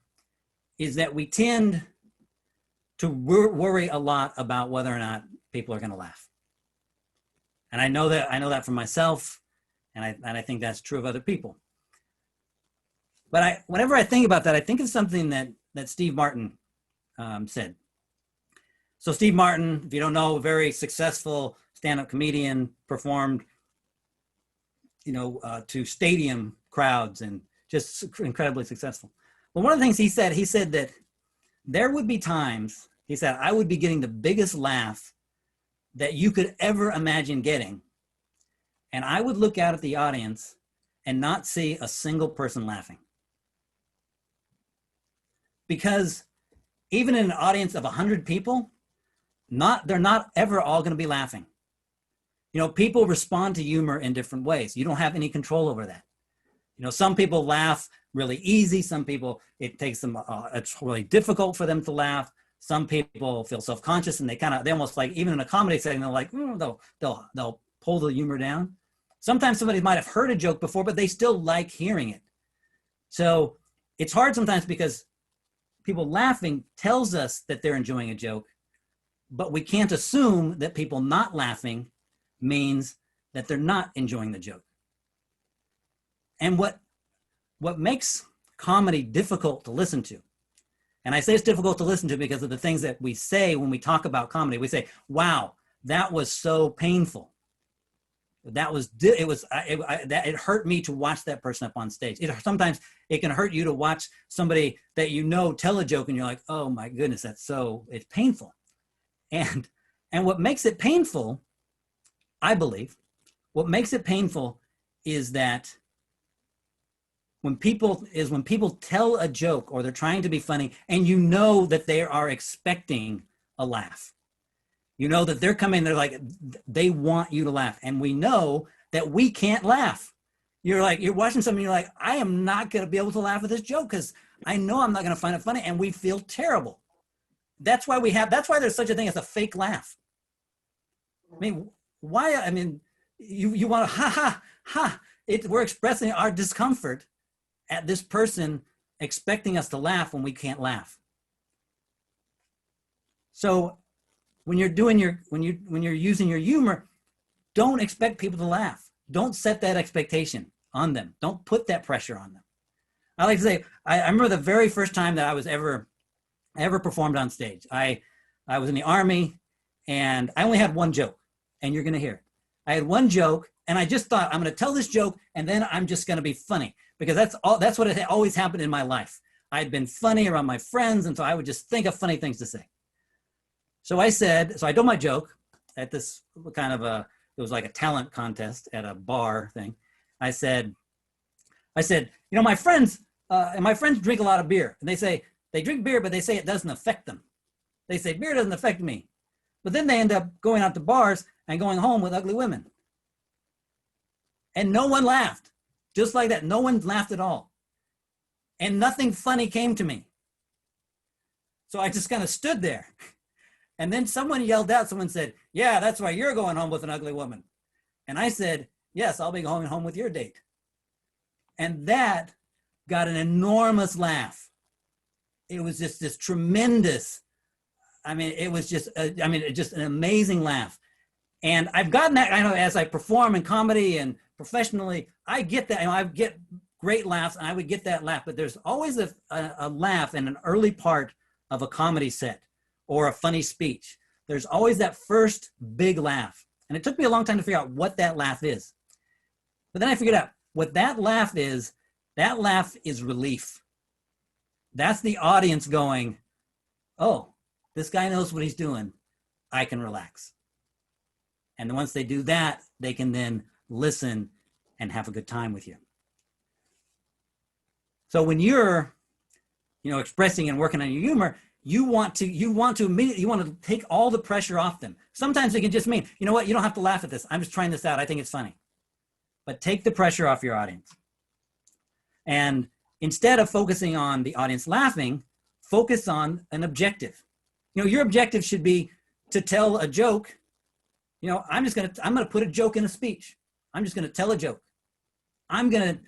Speaker 2: is that we tend to worry a lot about whether or not people are going to laugh. And I know that from myself, and I think that's true of other people. But whenever I think about that, I think of something that Steve Martin said. So Steve Martin, if you don't know, a very successful stand-up comedian, performed, to stadium crowds and just incredibly successful. Well, one of the things he said that there would be times, he said, I would be getting the biggest laugh that you could ever imagine getting. And I would look out at the audience and not see a single person laughing. Because even in an audience of 100 people, they're not ever all going to be laughing. People respond to humor in different ways. You don't have any control over that. Some people laugh really easy. Some people, it takes them, it's really difficult for them to laugh. Some people feel self-conscious and they almost like, even in a comedy setting, they're like, they'll pull the humor down. Sometimes somebody might have heard a joke before, but they still like hearing it. So it's hard sometimes because people laughing tells us that they're enjoying a joke, but we can't assume that people not laughing means that they're not enjoying the joke. And what makes comedy difficult to listen to, and I say it's difficult to listen to because of the things that we say when we talk about comedy. We say, wow, that was so painful. It hurt me to watch that person up on stage. Sometimes it can hurt you to watch somebody that tell a joke and you're like, oh my goodness, it's painful. And what makes it painful, I believe, what makes it painful is that when people tell a joke or they're trying to be funny and that they are expecting a laugh. That they're coming, they're like, they want you to laugh. And we know that we can't laugh. You're watching something, you're like, I am not going to be able to laugh at this joke because I know I'm not going to find it funny, and we feel terrible. That's why there's such a thing as a fake laugh. Why? You want to, ha, ha, ha. We're expressing our discomfort at this person expecting us to laugh when we can't laugh. So when you're using your humor, don't expect people to laugh. Don't set that expectation on them. Don't put that pressure on them. I like to say, I remember the very first time that I was ever performed on stage. I was in the Army, and I only had one joke, and you're going to hear it. I had one joke, and I just thought, I'm going to tell this joke, and then I'm just going to be funny, because that's what had always happened in my life. I had been funny around my friends, and so I would just think of funny things to say. So I told my joke at this kind of it was like a talent contest at a bar thing. I said, my friends drink a lot of beer, and they say they drink beer, but they say it doesn't affect them. They say beer doesn't affect me, but then they end up going out to bars and going home with ugly women. And no one laughed, just like that. No one laughed at all. And nothing funny came to me. So I just kind of stood there. And then someone yelled out, someone said, yeah, that's why you're going home with an ugly woman. And I said, yes, I'll be going home with your date. And that got an enormous laugh. It was just this tremendous, it was just an amazing laugh. And I've gotten that, I know, as I perform in comedy and professionally, I get that, I get great laughs, and I would get that laugh, but there's always a laugh in an early part of a comedy set or a funny speech. There's always that first big laugh. And it took me a long time to figure out what that laugh is. But then I figured out what that laugh is relief. That's the audience going, oh, this guy knows what he's doing. I can relax. And then once they do that, they can then listen and have a good time with you. So when you're, expressing and working on your humor, you want to take all the pressure off them. Sometimes it can just mean, you know what, you don't have to laugh at this. I'm just trying this out. I think it's funny. But take the pressure off your audience. And instead of focusing on the audience laughing, focus on an objective. Your objective should be to tell a joke. I'm going to put a joke in a speech. I'm just going to tell a joke. I'm going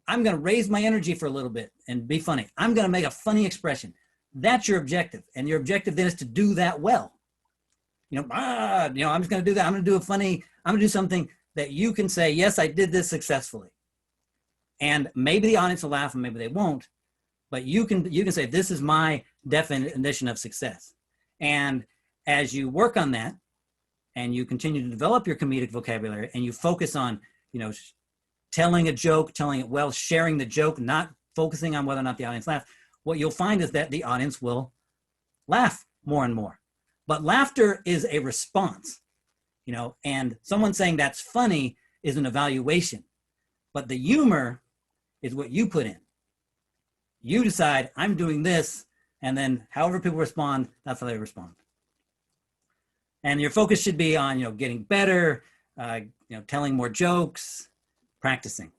Speaker 2: to raise my energy for a little bit and be funny. I'm going to make a funny expression. That's your objective. And your objective then is to do that well. I'm just going to do that. I'm going to do something that you can say, yes, I did this successfully. And maybe the audience will laugh and maybe they won't, but you can say, this is my definition of success. And as you work on that and you continue to develop your comedic vocabulary and you focus on, telling a joke, telling it well, sharing the joke, not focusing on whether or not the audience laughs, what you'll find is that the audience will laugh more and more. But laughter is a response, and someone saying that's funny is an evaluation. But the humor is what you put in. You decide, I'm doing this, and then however people respond, that's how they respond. And your focus should be on, getting better, telling more jokes, practicing.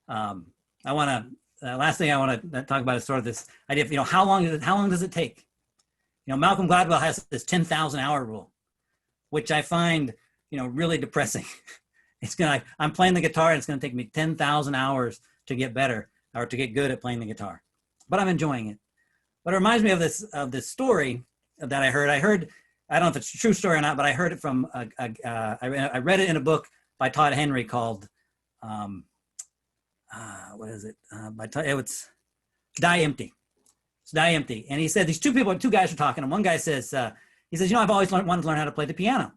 Speaker 2: Last thing I want to talk about is sort of this idea of, how long does it take? Malcolm Gladwell has this 10,000 hour rule, which I find, really depressing. I'm playing the guitar and it's going to take me 10,000 hours to get better or to get good at playing the guitar, but I'm enjoying it. But it reminds me of this story that I heard. I don't know if it's a true story or not, but I heard it from, I read it in a book by Todd Henry called, what is it? It's Die Empty. It's Die Empty. And he said, two guys are talking, and one guy says, I've always wanted to learn how to play the piano.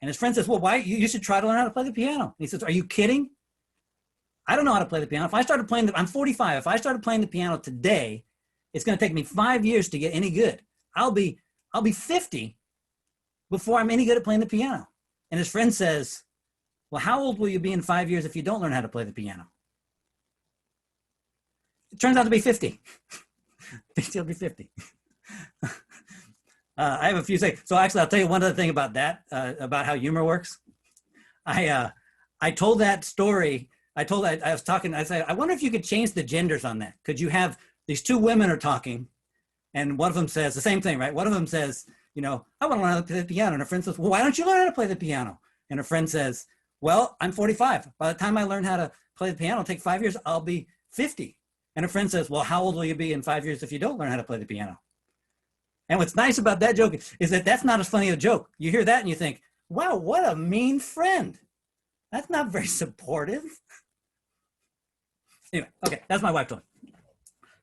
Speaker 2: And his friend says, well, why? You should try to learn how to play the piano. And he says, are you kidding? I don't know how to play the piano. If I started playing, I'm 45. If I started playing the piano today, it's going to take me 5 years to get any good. I'll be 50 before I'm any good at playing the piano. And his friend says, well, how old will you be in 5 years if you don't learn how to play the piano? It turns out to be 50. He'll be 50. I have a few things. So actually, I'll tell you one other thing about that, about how humor works. I told that story. I said, I wonder if you could change the genders on that. Could you have these two women are talking, and one of them says the same thing, right? One of them says, I want to learn how to play the piano. And her friend says, well, why don't you learn how to play the piano? And her friend says, well, I'm 45. By the time I learn how to play the piano, it'll take 5 years. I'll be 50. And her friend says, well, how old will you be in 5 years if you don't learn how to play the piano? And what's nice about that joke is that that's not as funny a joke. You hear that and you think, wow, what a mean friend. That's not very supportive. Anyway, okay, that's my wife talking.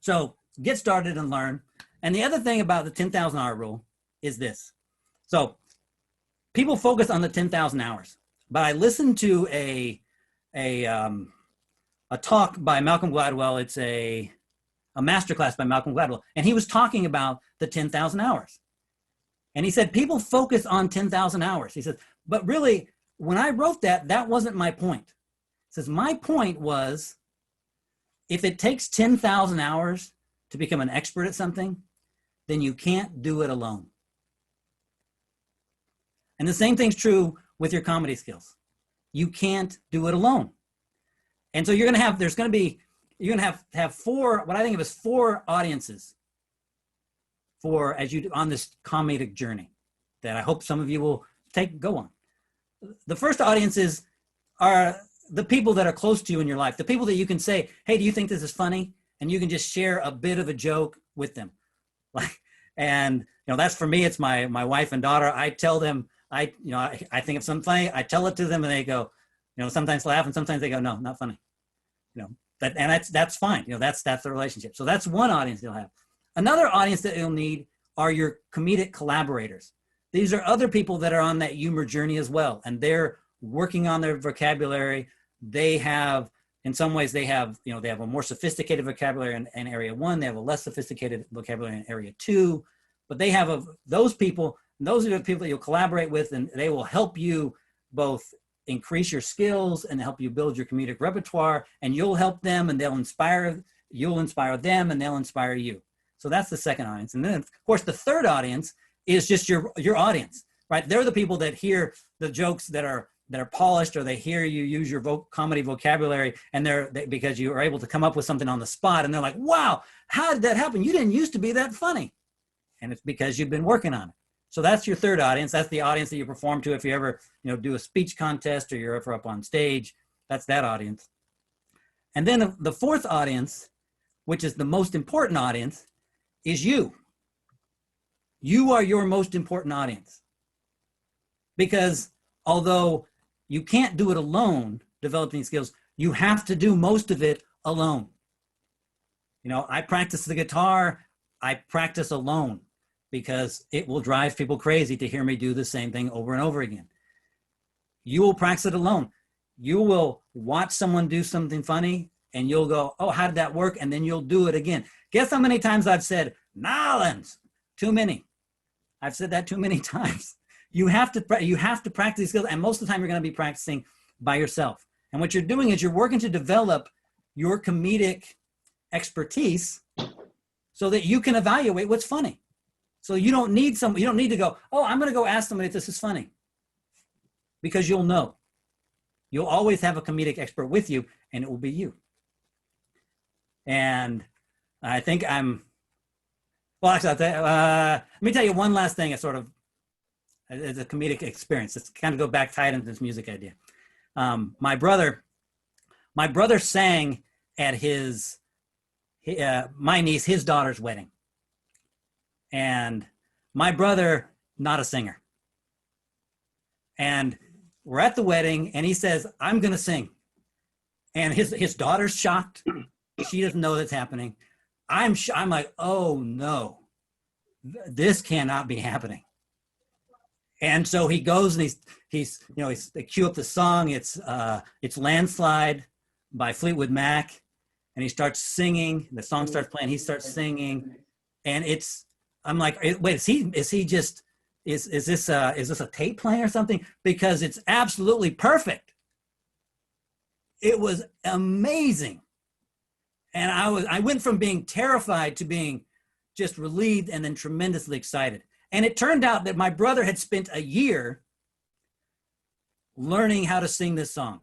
Speaker 2: So get started and learn. And the other thing about the 10,000 hour rule is this. So people focus on the 10,000 hours, but I listened to a talk by Malcolm Gladwell. It's a masterclass by Malcolm Gladwell. And he was talking about the 10,000 hours. And he said, people focus on 10,000 hours. He says, but really, when I wrote that, that wasn't my point. He says, my point was, if it takes 10,000 hours to become an expert at something, then you can't do it alone. And the same thing's true with your comedy skills. You can't do it alone. And so you're going to have four, what I think of as four audiences on this comedic journey that I hope some of you will go on. The first audiences are the people that are close to you in your life, the people that you can say, hey, do you think this is funny? And you can just share a bit of a joke with them. And that's for me, it's my wife and daughter. I tell them, I think of something funny, I tell it to them and they go, sometimes laugh and sometimes they go, no, not funny. That's fine. That's the relationship. So that's one audience you'll have. Another audience that you'll need are your comedic collaborators. These are other people that are on that humor journey as well. And they're working on their vocabulary. They have, in some ways they have a more sophisticated vocabulary in area 1. They have a less sophisticated vocabulary in area 2, but they have those people, those are the people that you'll collaborate with, and they will help you both increase your skills and help you build your comedic repertoire, and you'll help them and you'll inspire them and they'll inspire you. So that's the second audience. And then of course the third audience is just your audience, right? They're the people that hear the jokes that are polished, or they hear you use your comedy vocabulary, and because you are able to come up with something on the spot, and they're like, wow, how did that happen? You didn't used to be that funny. And it's because you've been working on it. So that's your third audience. That's the audience that you perform to if you ever do a speech contest or you're ever up on stage. That's that audience. And then the fourth audience, which is the most important audience, is you. You are your most important audience. Because although you can't do it alone, developing skills, you have to do most of it alone. I practice the guitar, I practice alone, because it will drive people crazy to hear me do the same thing over and over again. You will practice it alone. You will watch someone do something funny and you'll go, oh, how did that work? And then you'll do it again. Guess how many times I've said, Nolans? Too many. I've said that too many times. You have to practice these skills, and most of the time you're going to be practicing by yourself. And what you're doing is you're working to develop your comedic expertise so that you can evaluate what's funny. So you don't need to go, oh, I'm going to go ask somebody if this is funny, because you'll know. You'll always have a comedic expert with you, and it will be you. And I think actually, let me tell you one last thing. It's sort of as a comedic experience. Let's kind of go back tied into this music idea. My brother sang at my niece, his daughter's wedding. And my brother, not a singer. And we're at the wedding and he says, I'm going to sing. And his daughter's shocked. She doesn't know that's happening. I'm like, oh no, this cannot be happening. And so he goes and they cue up the song. It's Landslide by Fleetwood Mac. And he starts singing, the song starts playing, he starts singing. And I'm like, wait, is this a tape playing or something? Because it's absolutely perfect. It was amazing. And I went from being terrified to being just relieved and then tremendously excited. And it turned out that my brother had spent a year learning how to sing this song.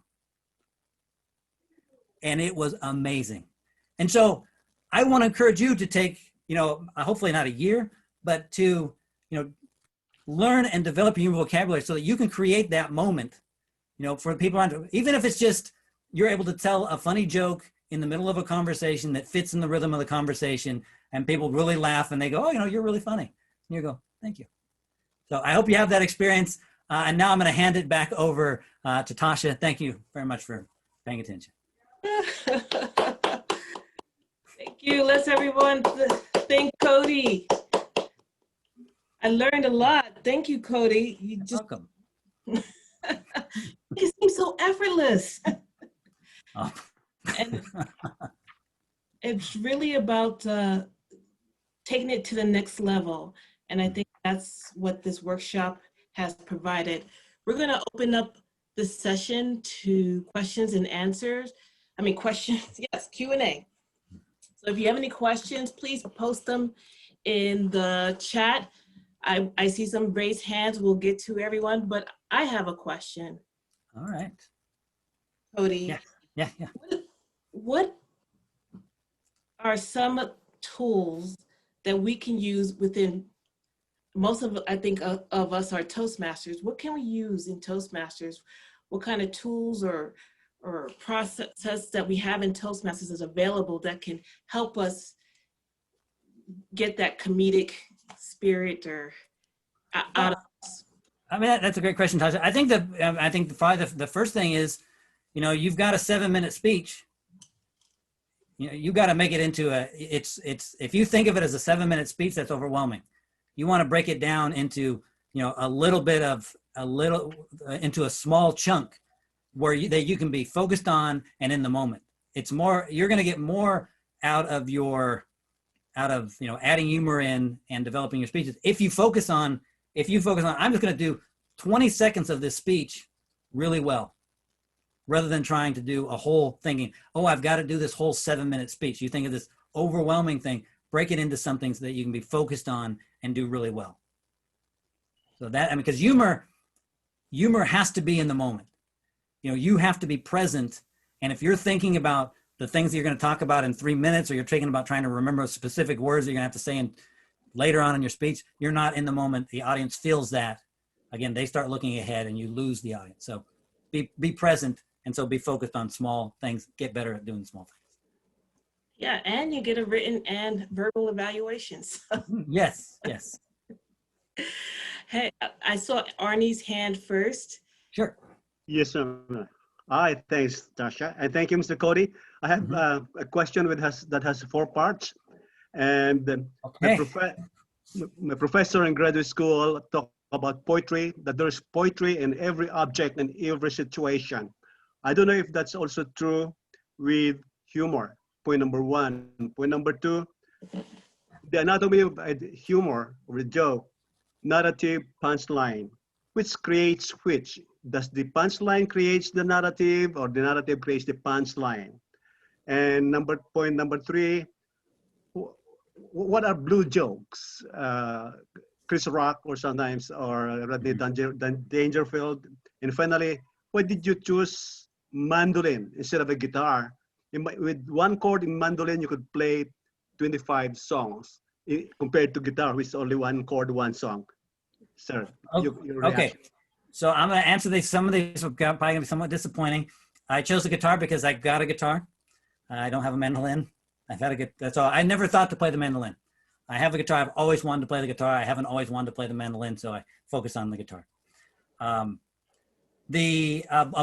Speaker 2: And it was amazing. And so I want to encourage you to take, hopefully not a year, but to, learn and develop your vocabulary so that you can create that moment, for people around you. Even if it's just you're able to tell a funny joke in the middle of a conversation that fits in the rhythm of the conversation, and people really laugh and they go, oh, you're really funny. Here you go. Thank you. So I hope you have that experience. And now I'm going to hand it back over to Tasha. Thank you very much for paying attention.
Speaker 1: Thank you. Let's everyone thank Cody. I learned a lot. Thank you, Cody. You just
Speaker 2: Welcome.
Speaker 1: you seem so effortless.
Speaker 2: Oh.
Speaker 1: And it's really about taking it to the next level. And I think that's what this workshop has provided. We're going to open up the session to questions and answers. I mean, questions, yes, Q&A. So if you have any questions, please post them in the chat. I see some raised hands. We'll get to everyone, but I have a question.
Speaker 2: All right.
Speaker 1: Cody.
Speaker 2: Yeah.
Speaker 1: What are some tools that we can use within, most of, I think, of us are Toastmasters. What can we use in Toastmasters? What kind of tools or process that we have in Toastmasters is available that can help us get that comedic spirit or out of us?
Speaker 2: I mean, that's a great question, Tasha. I think probably the first thing is, you've got a 7-minute speech. You got to make it into if you think of it as a 7-minute speech, that's overwhelming. You want to break it down into, into a small chunk where that you can be focused on and in the moment. It's more, you're going to get more out of adding humor in and developing your speeches. If you focus on, I'm just going to do 20 seconds of this speech really well, rather than trying to do a whole thinking, oh, I've got to do this whole 7-minute speech. You think of this overwhelming thing, break it into something so that you can be focused on and do really well. So that, because humor has to be in the moment. You have to be present. And if you're thinking about the things that you're going to talk about in 3 minutes, or you're thinking about trying to remember specific words that you're going to have to say later on in your speech, you're not in the moment. The audience feels that. Again, they start looking ahead and you lose the audience. So be present. And so be focused on small things, get better at doing small things.
Speaker 1: Yeah, and you get a written and verbal evaluations.
Speaker 2: Yes.
Speaker 1: Hey, I saw Arnie's hand first.
Speaker 2: Sure.
Speaker 3: Yes, ma'am. Hi, thanks, Tasha. And thank you, Mr. Cody. I have a question that has 4 parts. And
Speaker 2: Okay.
Speaker 3: my professor in graduate school talked about poetry, that there's poetry in every object and every situation. I don't know if that's also true with humor. Point number 1. Point number 2, the anatomy of humor or a joke, narrative, punchline, which creates which? Does the punchline creates the narrative, or the narrative creates the punchline? And point number 3, what are blue jokes? Chris Rock or Rodney Dangerfield. And finally, why did you choose mandolin instead of a guitar? With 1 chord in mandolin, you could play 25 songs compared to guitar, which is only 1 chord, 1 song. Sir, your
Speaker 2: okay.
Speaker 3: reaction.
Speaker 2: So I'm going to answer these. Some of these are probably going to be somewhat disappointing. I chose the guitar because I got a guitar. I don't have a mandolin. That's all. I never thought to play the mandolin. I have a guitar. I've always wanted to play the guitar. I haven't always wanted to play the mandolin, so I focus on the guitar. A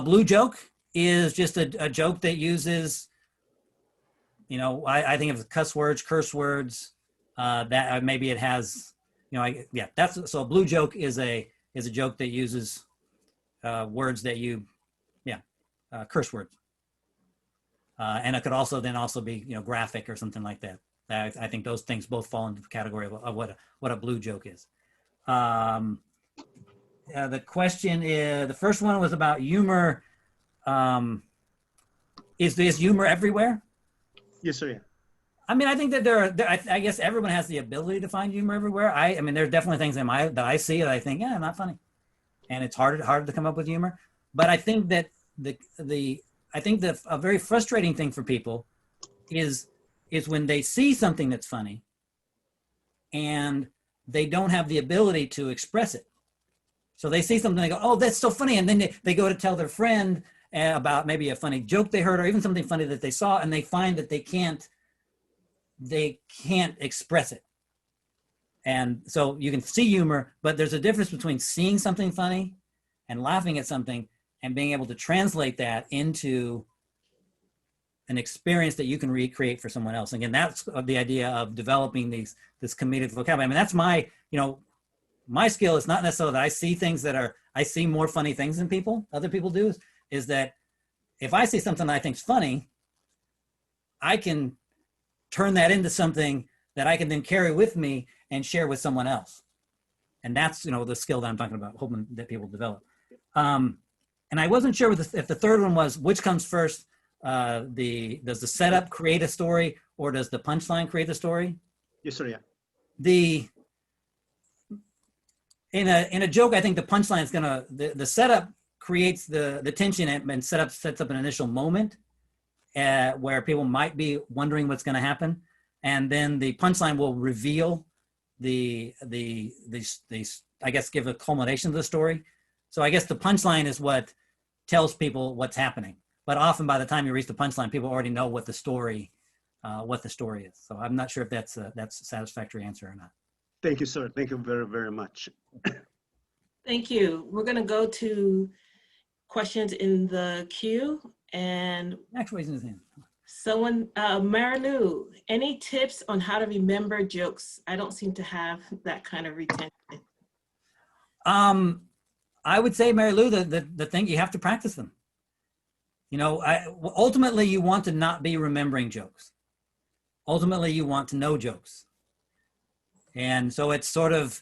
Speaker 2: blue joke is just a joke that uses, I think of curse words, that maybe it has, so a blue joke is a joke that uses words that curse words. And it could also be, graphic or something like that. I think those things both fall into the category of what a blue joke is. The question is, the first one was about humor. Is humor everywhere?
Speaker 3: Yes, sir. Yeah.
Speaker 2: I mean, I think that I guess everyone has the ability to find humor everywhere. I mean, there's definitely things that I see that I think, yeah, not funny. And it's harder to come up with humor. But I think that a very frustrating thing for people is when they see something that's funny and they don't have the ability to express it. So they see something, they go, oh, that's so funny. And then they go to tell their friend about maybe a funny joke they heard or even something funny that they saw, and they find that they can't express it. And so you can see humor, but there's a difference between seeing something funny and laughing at something and being able to translate that into an experience that you can recreate for someone else. Again, that's the idea of developing this comedic vocabulary. I mean, that's my, my skill is not necessarily that I see things I see more funny things than other people do, is that if I see something that I think's funny, I can turn that into something that I can then carry with me and share with someone else. And that's, the skill that I'm talking about, hoping that people develop. And I wasn't sure if the third one was, which comes first, does the setup create a story or does the punchline create the story?
Speaker 3: Yes, sir, yeah.
Speaker 2: In a joke, I think the punchline is the setup creates the tension and sets up an initial moment where people might be wondering what's going to happen. And then the punchline will reveal the I guess, give a culmination to the story. So I guess the punchline is what tells people what's happening. But often by the time you reach the punchline, people already know what the story is. So I'm not sure if that's a satisfactory answer or not.
Speaker 3: Thank you, sir. Thank you very, very much.
Speaker 1: Thank you. We're going to go to questions in the queue. And
Speaker 2: Next raising his hand.
Speaker 1: someone, Marinu, any tips on how to remember jokes? I don't seem to have that kind of retention.
Speaker 2: I would say, Mary Lou, the thing, you have to practice them. Ultimately, you want to not be remembering jokes. Ultimately, you want to know jokes. And so it's sort of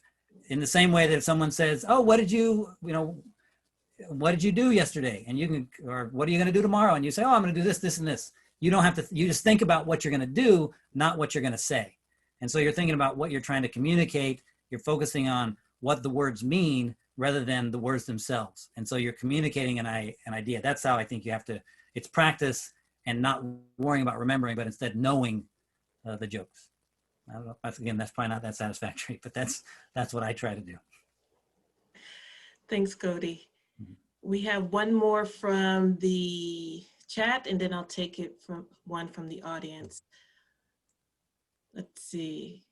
Speaker 2: in the same way that if someone says, oh, what did you do yesterday? And you can, or what are you going to do tomorrow? And you say, oh, I'm going to do this, this, and this. You don't have to, you just think about what you're going to do, not what you're going to say. And so you're thinking about what you're trying to communicate. You're focusing on what the words mean rather than the words themselves. And so you're communicating an idea. That's how I think you have to, it's practice and not worrying about remembering, but instead knowing the jokes. I don't know, again, that's probably not that satisfactory, but that's what I try to do.
Speaker 1: Thanks, Cody. We have one more from the chat, and then I'll take it from one from the audience. Let's see.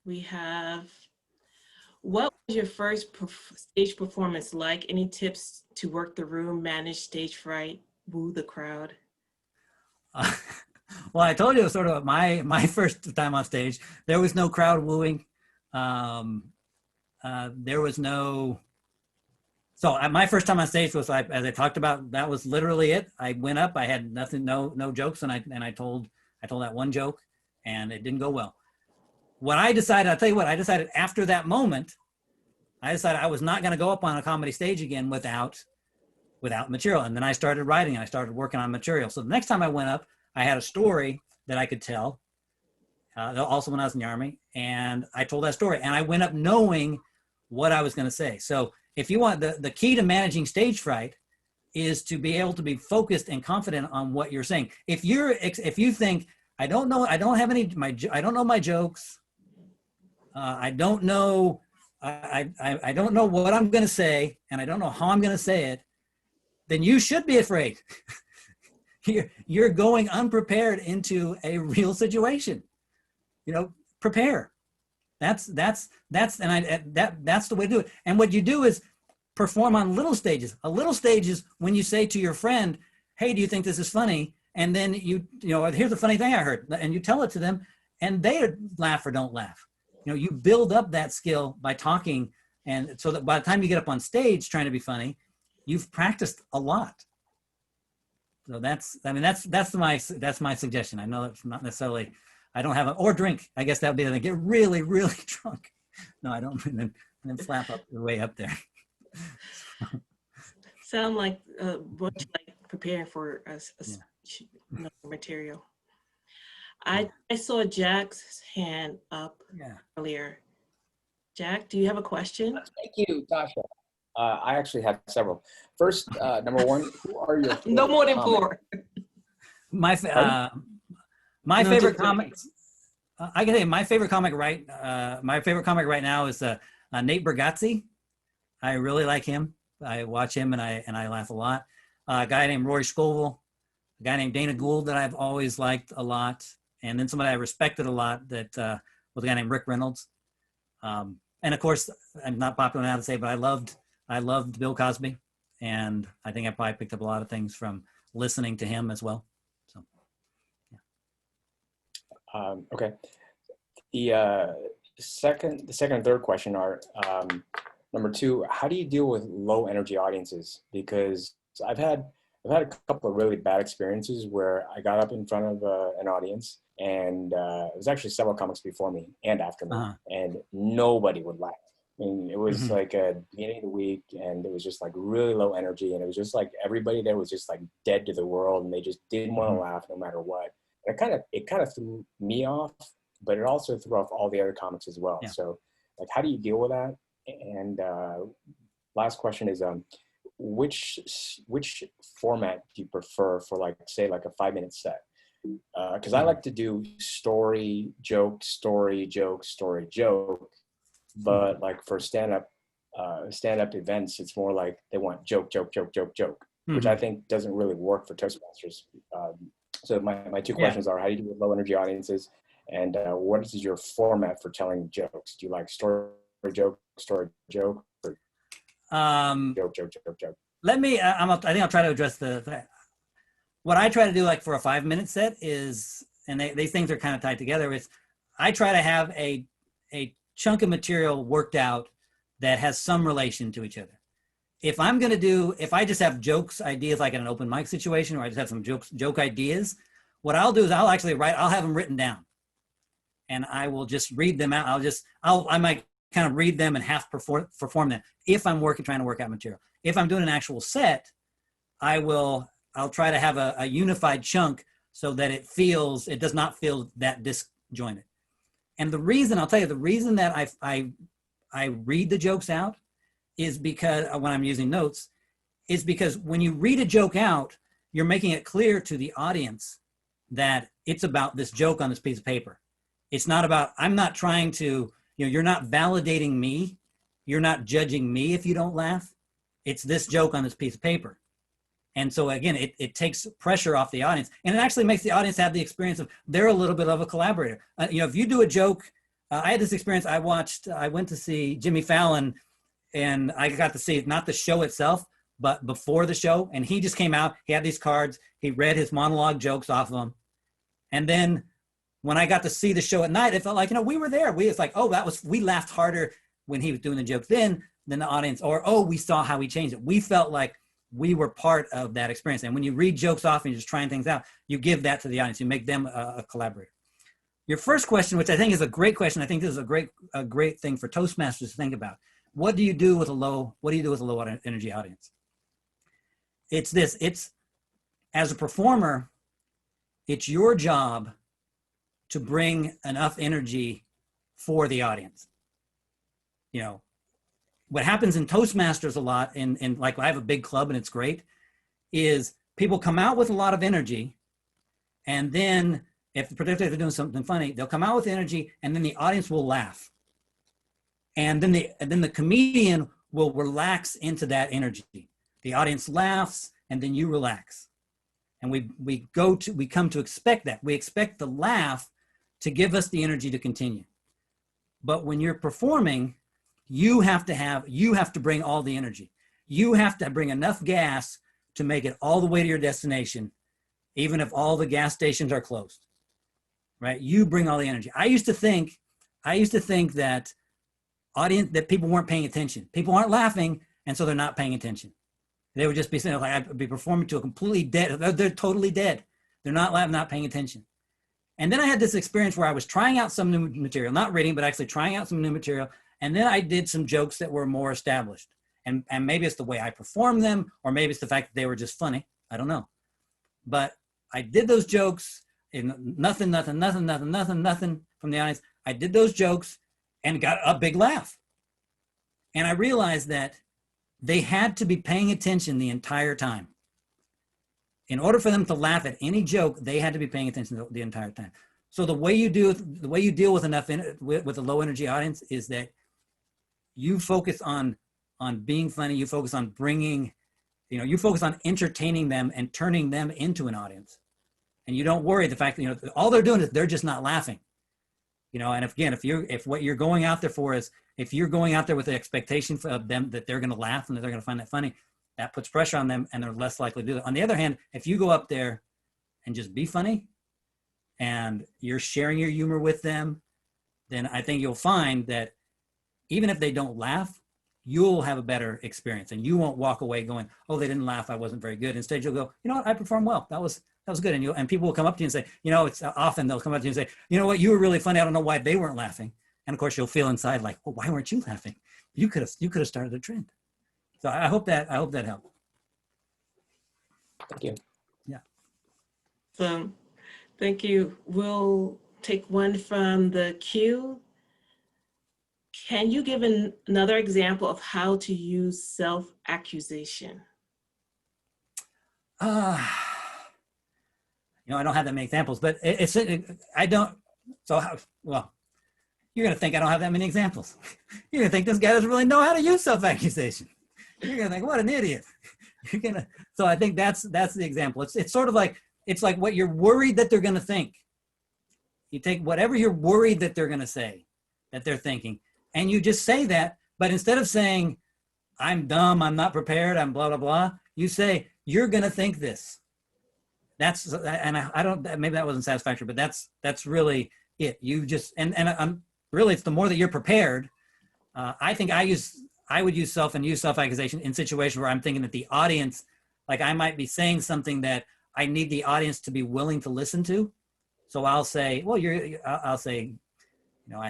Speaker 1: We have, what was your first stage performance like? Any tips to work the room, manage stage fright, woo the crowd?
Speaker 2: Well, I told you it was sort of my first time on stage. There was no crowd wooing. There was no, so my first time on stage was, as I talked about, that was literally it. I went up, I had nothing, no jokes, and I told that one joke, and it didn't go well. What I decided, I'll tell you what, I decided after that moment, I decided I was not going to go up on a comedy stage again without material. And then I started writing and I started working on material. So the next time I went up, I had a story that I could tell, also when I was in the Army, and I told that story. And I went up knowing what I was going to say. So if you want, the key to managing stage fright is to be able to be focused and confident on what you're saying. If you think, I don't know my jokes, I don't know what I'm going to say, and I don't know how I'm going to say it, then you should be afraid. You're going unprepared into a real situation. Prepare. That's the way to do it. And what you do is perform on little stages. A little stage is when you say to your friend, hey, do you think this is funny? And then here's the funny thing I heard, and you tell it to them, and they laugh or don't laugh. You build up that skill by talking, and so that by the time you get up on stage trying to be funny, you've practiced a lot. So that's my suggestion. I know it's not necessarily, I don't have or drink. I guess that would be the get really, really drunk. No, I don't. And then slap up your way up there.
Speaker 1: Sound like much like preparing for a material. I saw Jack's hand up earlier. Jack, do you have a question?
Speaker 4: Thank you, Tasha. I actually have several. First, number one, who are your
Speaker 1: no more than four.
Speaker 2: My favorite comics. I can say my favorite comic right now is Nate Bargatze. I really like him. I watch him and I laugh a lot. A guy named Rory Scovel, a guy named Dana Gould that I've always liked a lot, And then somebody I respected a lot that was a guy named Rick Reynolds. And of course, I'm not popular now to say, but I loved Bill Cosby. And I think I probably picked up a lot of things from listening to him as well. So, yeah.
Speaker 4: Okay. The second and third question are, number two, how do you deal with low energy audiences? Because I've had a couple of really bad experiences where I got up in front of an audience, and it was actually several comics before me and after me, and nobody would laugh. I mean, it was like a beginning of the week, and it was just like really low energy, and it was just like everybody there was just like dead to the world, and they just didn't want to laugh no matter what. And it kind of threw me off, but it also threw off all the other comics as well.
Speaker 2: Yeah.
Speaker 4: So, like, how do you deal with that? And last question is, which format do you prefer for, like, say, like a 5-minute set? Because I like to do story, joke, story, joke, story, joke. But like for stand-up events, it's more like they want joke, joke, joke, joke, joke, which I think doesn't really work for Toastmasters. So my two questions are: how do you deal with low energy audiences, and what is your format for telling jokes? Do you like story, joke, or joke, joke?
Speaker 2: Let me. I think I'll try to address what I try to do, like for a 5-minute set is, and these things are kind of tied together. Is I try to have a chunk of material worked out that has some relation to each other. If I just have jokes, ideas, like in an open mic situation, or I just have some joke ideas, what I'll do is I'll have them written down, and I will just read them out. I might kind of read them and half perform them if I'm trying to work out material. If I'm doing an actual set, I'll try to have a unified chunk so that it does not feel that disjointed. And the reason that I read the jokes out is because when I'm using notes, is because when you read a joke out, you're making it clear to the audience that it's about this joke on this piece of paper. It's not about, I'm not trying to, you're not validating me. You're not judging me if you don't laugh. It's this joke on this piece of paper. And so again, it takes pressure off the audience, and it actually makes the audience have the experience of they're a little bit of a collaborator. If you do a joke, I had this experience. I went to see Jimmy Fallon, and I got to see not the show itself, but before the show. And he just came out, he had these cards, he read his monologue jokes off of them. And then when I got to see the show at night, it felt like, we were there. It's like, we laughed harder when he was doing the joke than the audience, or, we saw how he changed it. We felt like we were part of that experience. And when you read jokes off and you're just trying things out, you give that to the audience. You make them a collaborator. Your first question, which I think is a great question. I think this is a great thing for Toastmasters to think about. What do you do with a low energy audience? It's as a performer, it's your job to bring enough energy for the audience. What happens in Toastmasters a lot, and like I have a big club and it's great, is people come out with a lot of energy, and then particularly if they're doing something funny, they'll come out with energy, and then the audience will laugh, and then the comedian will relax into that energy. The audience laughs, and then you relax, and we come to expect that. We expect the laugh to give us the energy to continue. But when you're performing, you have to bring all the energy. You have to bring enough gas to make it all the way to your destination, even if all the gas stations are closed, right? You bring all the energy. I used to think that people weren't paying attention. People aren't laughing, and so they're not paying attention. They would just be saying, like, I'd be performing to a completely dead, they're totally dead. They're not laughing, not paying attention. And then I had this experience where I was trying out some new material, not reading, but actually trying out some new material. And then I did some jokes that were more established. And maybe it's the way I performed them, or maybe it's the fact that they were just funny. I don't know. But I did those jokes, and nothing from the audience. I did those jokes and got a big laugh. And I realized that they had to be paying attention the entire time. In order for them to laugh at any joke, they had to be paying attention the entire time. So the way you deal with with a low energy audience is that you focus on being funny. You focus on you focus on entertaining them and turning them into an audience. And you don't worry the fact that, you know, all they're doing is they're just not laughing. You know, and if what you're going out there for is, if you're going out there with the expectation of them that they're going to laugh and that they're going to find that funny, that puts pressure on them and they're less likely to do that. On the other hand, if you go up there and just be funny and you're sharing your humor with them, then I think you'll find that even if they don't laugh, you'll have a better experience and you won't walk away going, oh, they didn't laugh, I wasn't very good. Instead, you'll go, you know what, I performed well. That was good. And people will come up to you and say, you know, it's often they'll come up to you and say, you know what, you were really funny. I don't know why they weren't laughing. And of course, you'll feel inside like, well, why weren't you laughing? You could have started a trend. So I hope that helped.
Speaker 4: Thank you.
Speaker 2: Yeah.
Speaker 1: So, thank you. We'll take one from the queue. Can you give another example of how to use self-accusation?
Speaker 2: You know, I don't have that many examples, but I don't. So, well, you're going to think I don't have that many examples. You're going to think this guy doesn't really know how to use self-accusation. You're going to think, what an idiot. So I think that's the example. It's sort of like, it's like what you're worried that they're going to think. You take whatever you're worried that they're going to say, that they're thinking, and you just say that, but instead of saying, I'm dumb, I'm not prepared, I'm blah, blah, blah, you say, you're going to think this. That's, and I don't, maybe that wasn't satisfactory, but that's really it. You just, and I'm really, it's the more that you're prepared. I think I would use self-accusation in situations where I'm thinking that the audience, like I might be saying something that I need the audience to be willing to listen to. So I'll say, well, I'll say, you know,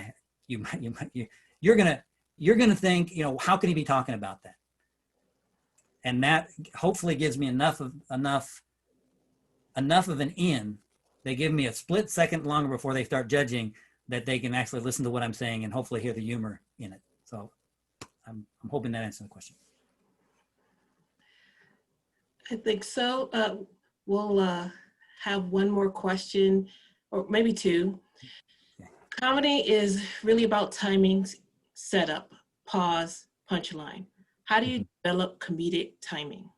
Speaker 2: you're gonna think, you know, how can he be talking about that? And that hopefully gives me enough of an in. They give me a split second longer before they start judging that they can actually listen to what I'm saying and hopefully hear the humor in it. So I'm hoping that answers the question.
Speaker 1: I think so. We'll have one more question, or maybe two.
Speaker 2: Okay.
Speaker 1: Comedy is really about timing, setup, pause, punchline. How do you develop comedic timing?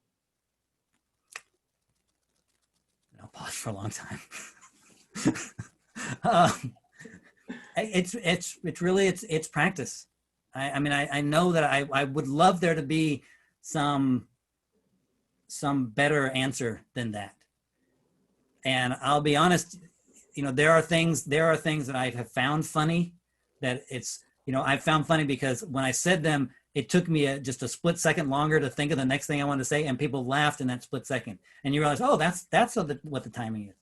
Speaker 2: I'll pause for a long time. It's practice. I mean, I know that I would love there to be some better answer than that. And I'll be honest, you know, there are things that I have found funny that it's, you know, I found funny because when I said them, it took me just a split second longer to think of the next thing I wanted to say, and people laughed in that split second. And you realize, oh, that's what the timing is.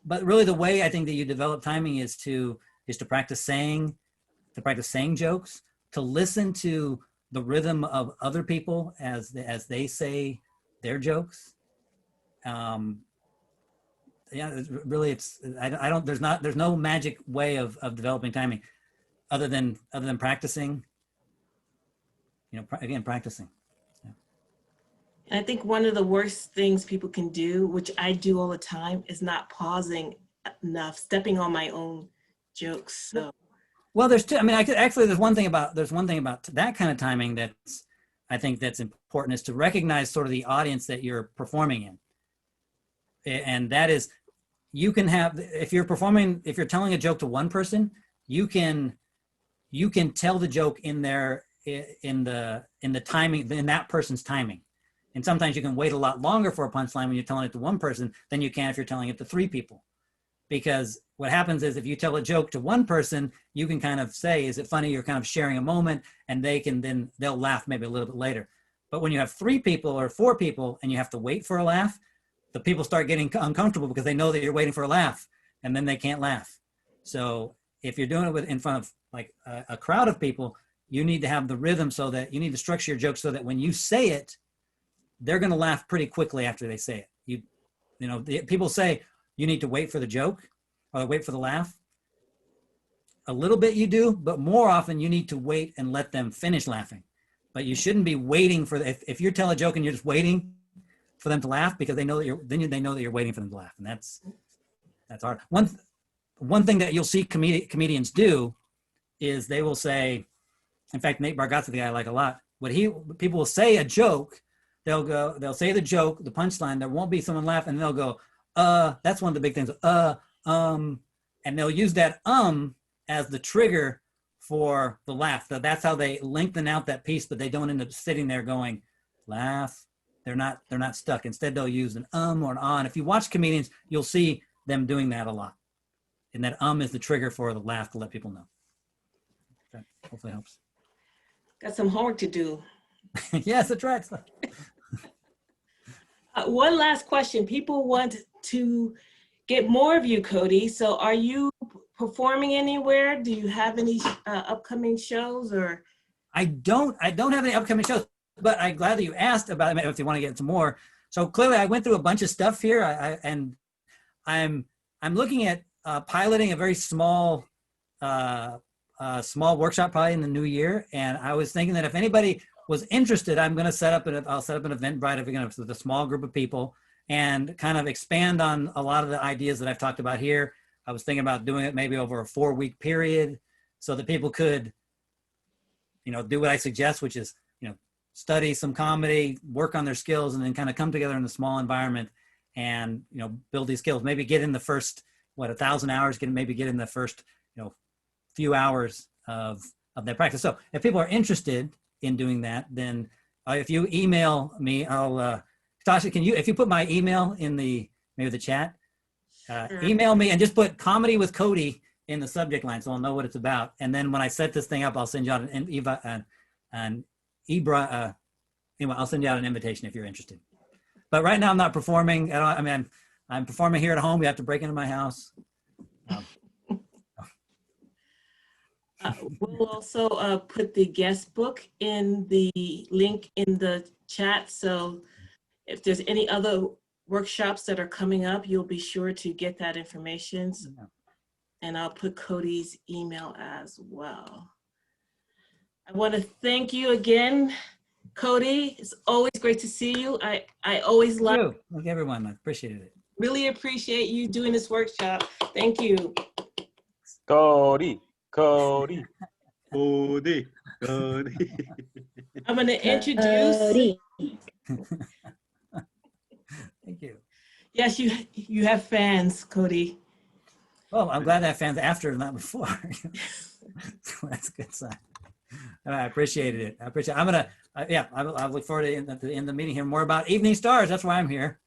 Speaker 2: But really, the way I think that you develop timing is to practice saying jokes, to listen to the rhythm of other people as they say their jokes. Yeah, really, there's no magic way of developing timing other than practicing. You know, again, practicing. Yeah.
Speaker 1: I think one of the worst things people can do, which I do all the time, is not pausing enough, stepping on my own jokes. So,
Speaker 2: well, there's one thing about that kind of timing I think that's important, is to recognize sort of the audience that you're performing in. And that is, you can have, if you're telling a joke to one person, you can tell the joke in the timing, in that person's timing. And sometimes you can wait a lot longer for a punchline when you're telling it to one person than you can if you're telling it to three people. Because what happens is, if you tell a joke to one person, you can kind of say, is it funny? You're kind of sharing a moment, and they'll laugh maybe a little bit later. But when you have three people or four people and you have to wait for a laugh, the people start getting uncomfortable because they know that you're waiting for a laugh, and then they can't laugh. So if you're doing it in front of like a crowd of people, you need to have the rhythm, so that you need to structure your joke so that when you say it, they're going to laugh pretty quickly after they say it. People say you need to wait for the joke or wait for the laugh. A little bit you do, but more often you need to wait and let them finish laughing. But you shouldn't be waiting for if you tell a joke and you're just waiting for them to laugh, because they know that they know that you're waiting for them to laugh, and that's hard. One thing that you'll see comedians do is they will say, in fact, Nate Bargatze, the guy I like a lot, people will say a joke, they'll say the joke, the punchline, there won't be someone laugh, and they'll go, That's one of the big things. And they'll use that as the trigger for the laugh. So that's how they lengthen out that piece, but they don't end up sitting there going, laugh. They're not stuck. Instead, they'll use an or an on. If you watch comedians, you'll see them doing that a lot. And that is the trigger for the laugh to let people know. That hopefully helps.
Speaker 1: Got some homework to do.
Speaker 2: Yes, that's right.
Speaker 1: One last question. People want to get more of you, Cody. So are you performing anywhere? Do you have any upcoming shows or?
Speaker 2: I don't have any upcoming shows, but I'm glad that you asked about it if you want to get some more. So clearly I went through a bunch of stuff here. And I'm looking at piloting a very small workshop probably in the new year. And I was thinking that if anybody was interested, I'll set up an Eventbrite with a small group of people and kind of expand on a lot of the ideas that I've talked about here. I was thinking about doing it maybe over a 4-week period so that people could, do what I suggest, which is, study some comedy, work on their skills, and then kind of come together in a small environment and, build these skills. Maybe get in the first, 1,000 hours, get in the first, few hours of their practice. So if people are interested in doing that, then if you email me, I'll, Tasha, if you put my email in maybe the chat,
Speaker 1: Sure.
Speaker 2: email me and just put Comedy with Cody in the subject line so I'll know what it's about. And then when I set this thing up, I'll send you out I'll send you out an invitation if you're interested. But right now I'm not performing. I'm performing here at home. You have to break into my house.
Speaker 1: We'll also put the guest book in the link in the chat. So if there's any other workshops that are coming up, you'll be sure to get that information. And I'll put Cody's email as well. I want to thank you again, Cody. It's always great to see you. I always love.
Speaker 2: Thank everyone. I appreciated it.
Speaker 1: Really appreciate you doing this workshop. Thank you.
Speaker 4: Cody.
Speaker 3: Cody.
Speaker 1: I'm going to introduce.
Speaker 2: Thank you.
Speaker 1: Yes, you have fans, Cody.
Speaker 2: Well, I'm glad I have fans after, not before. So that's a good sign. I appreciated it. I look forward to in the meeting here more about Evening Stars. That's why I'm here.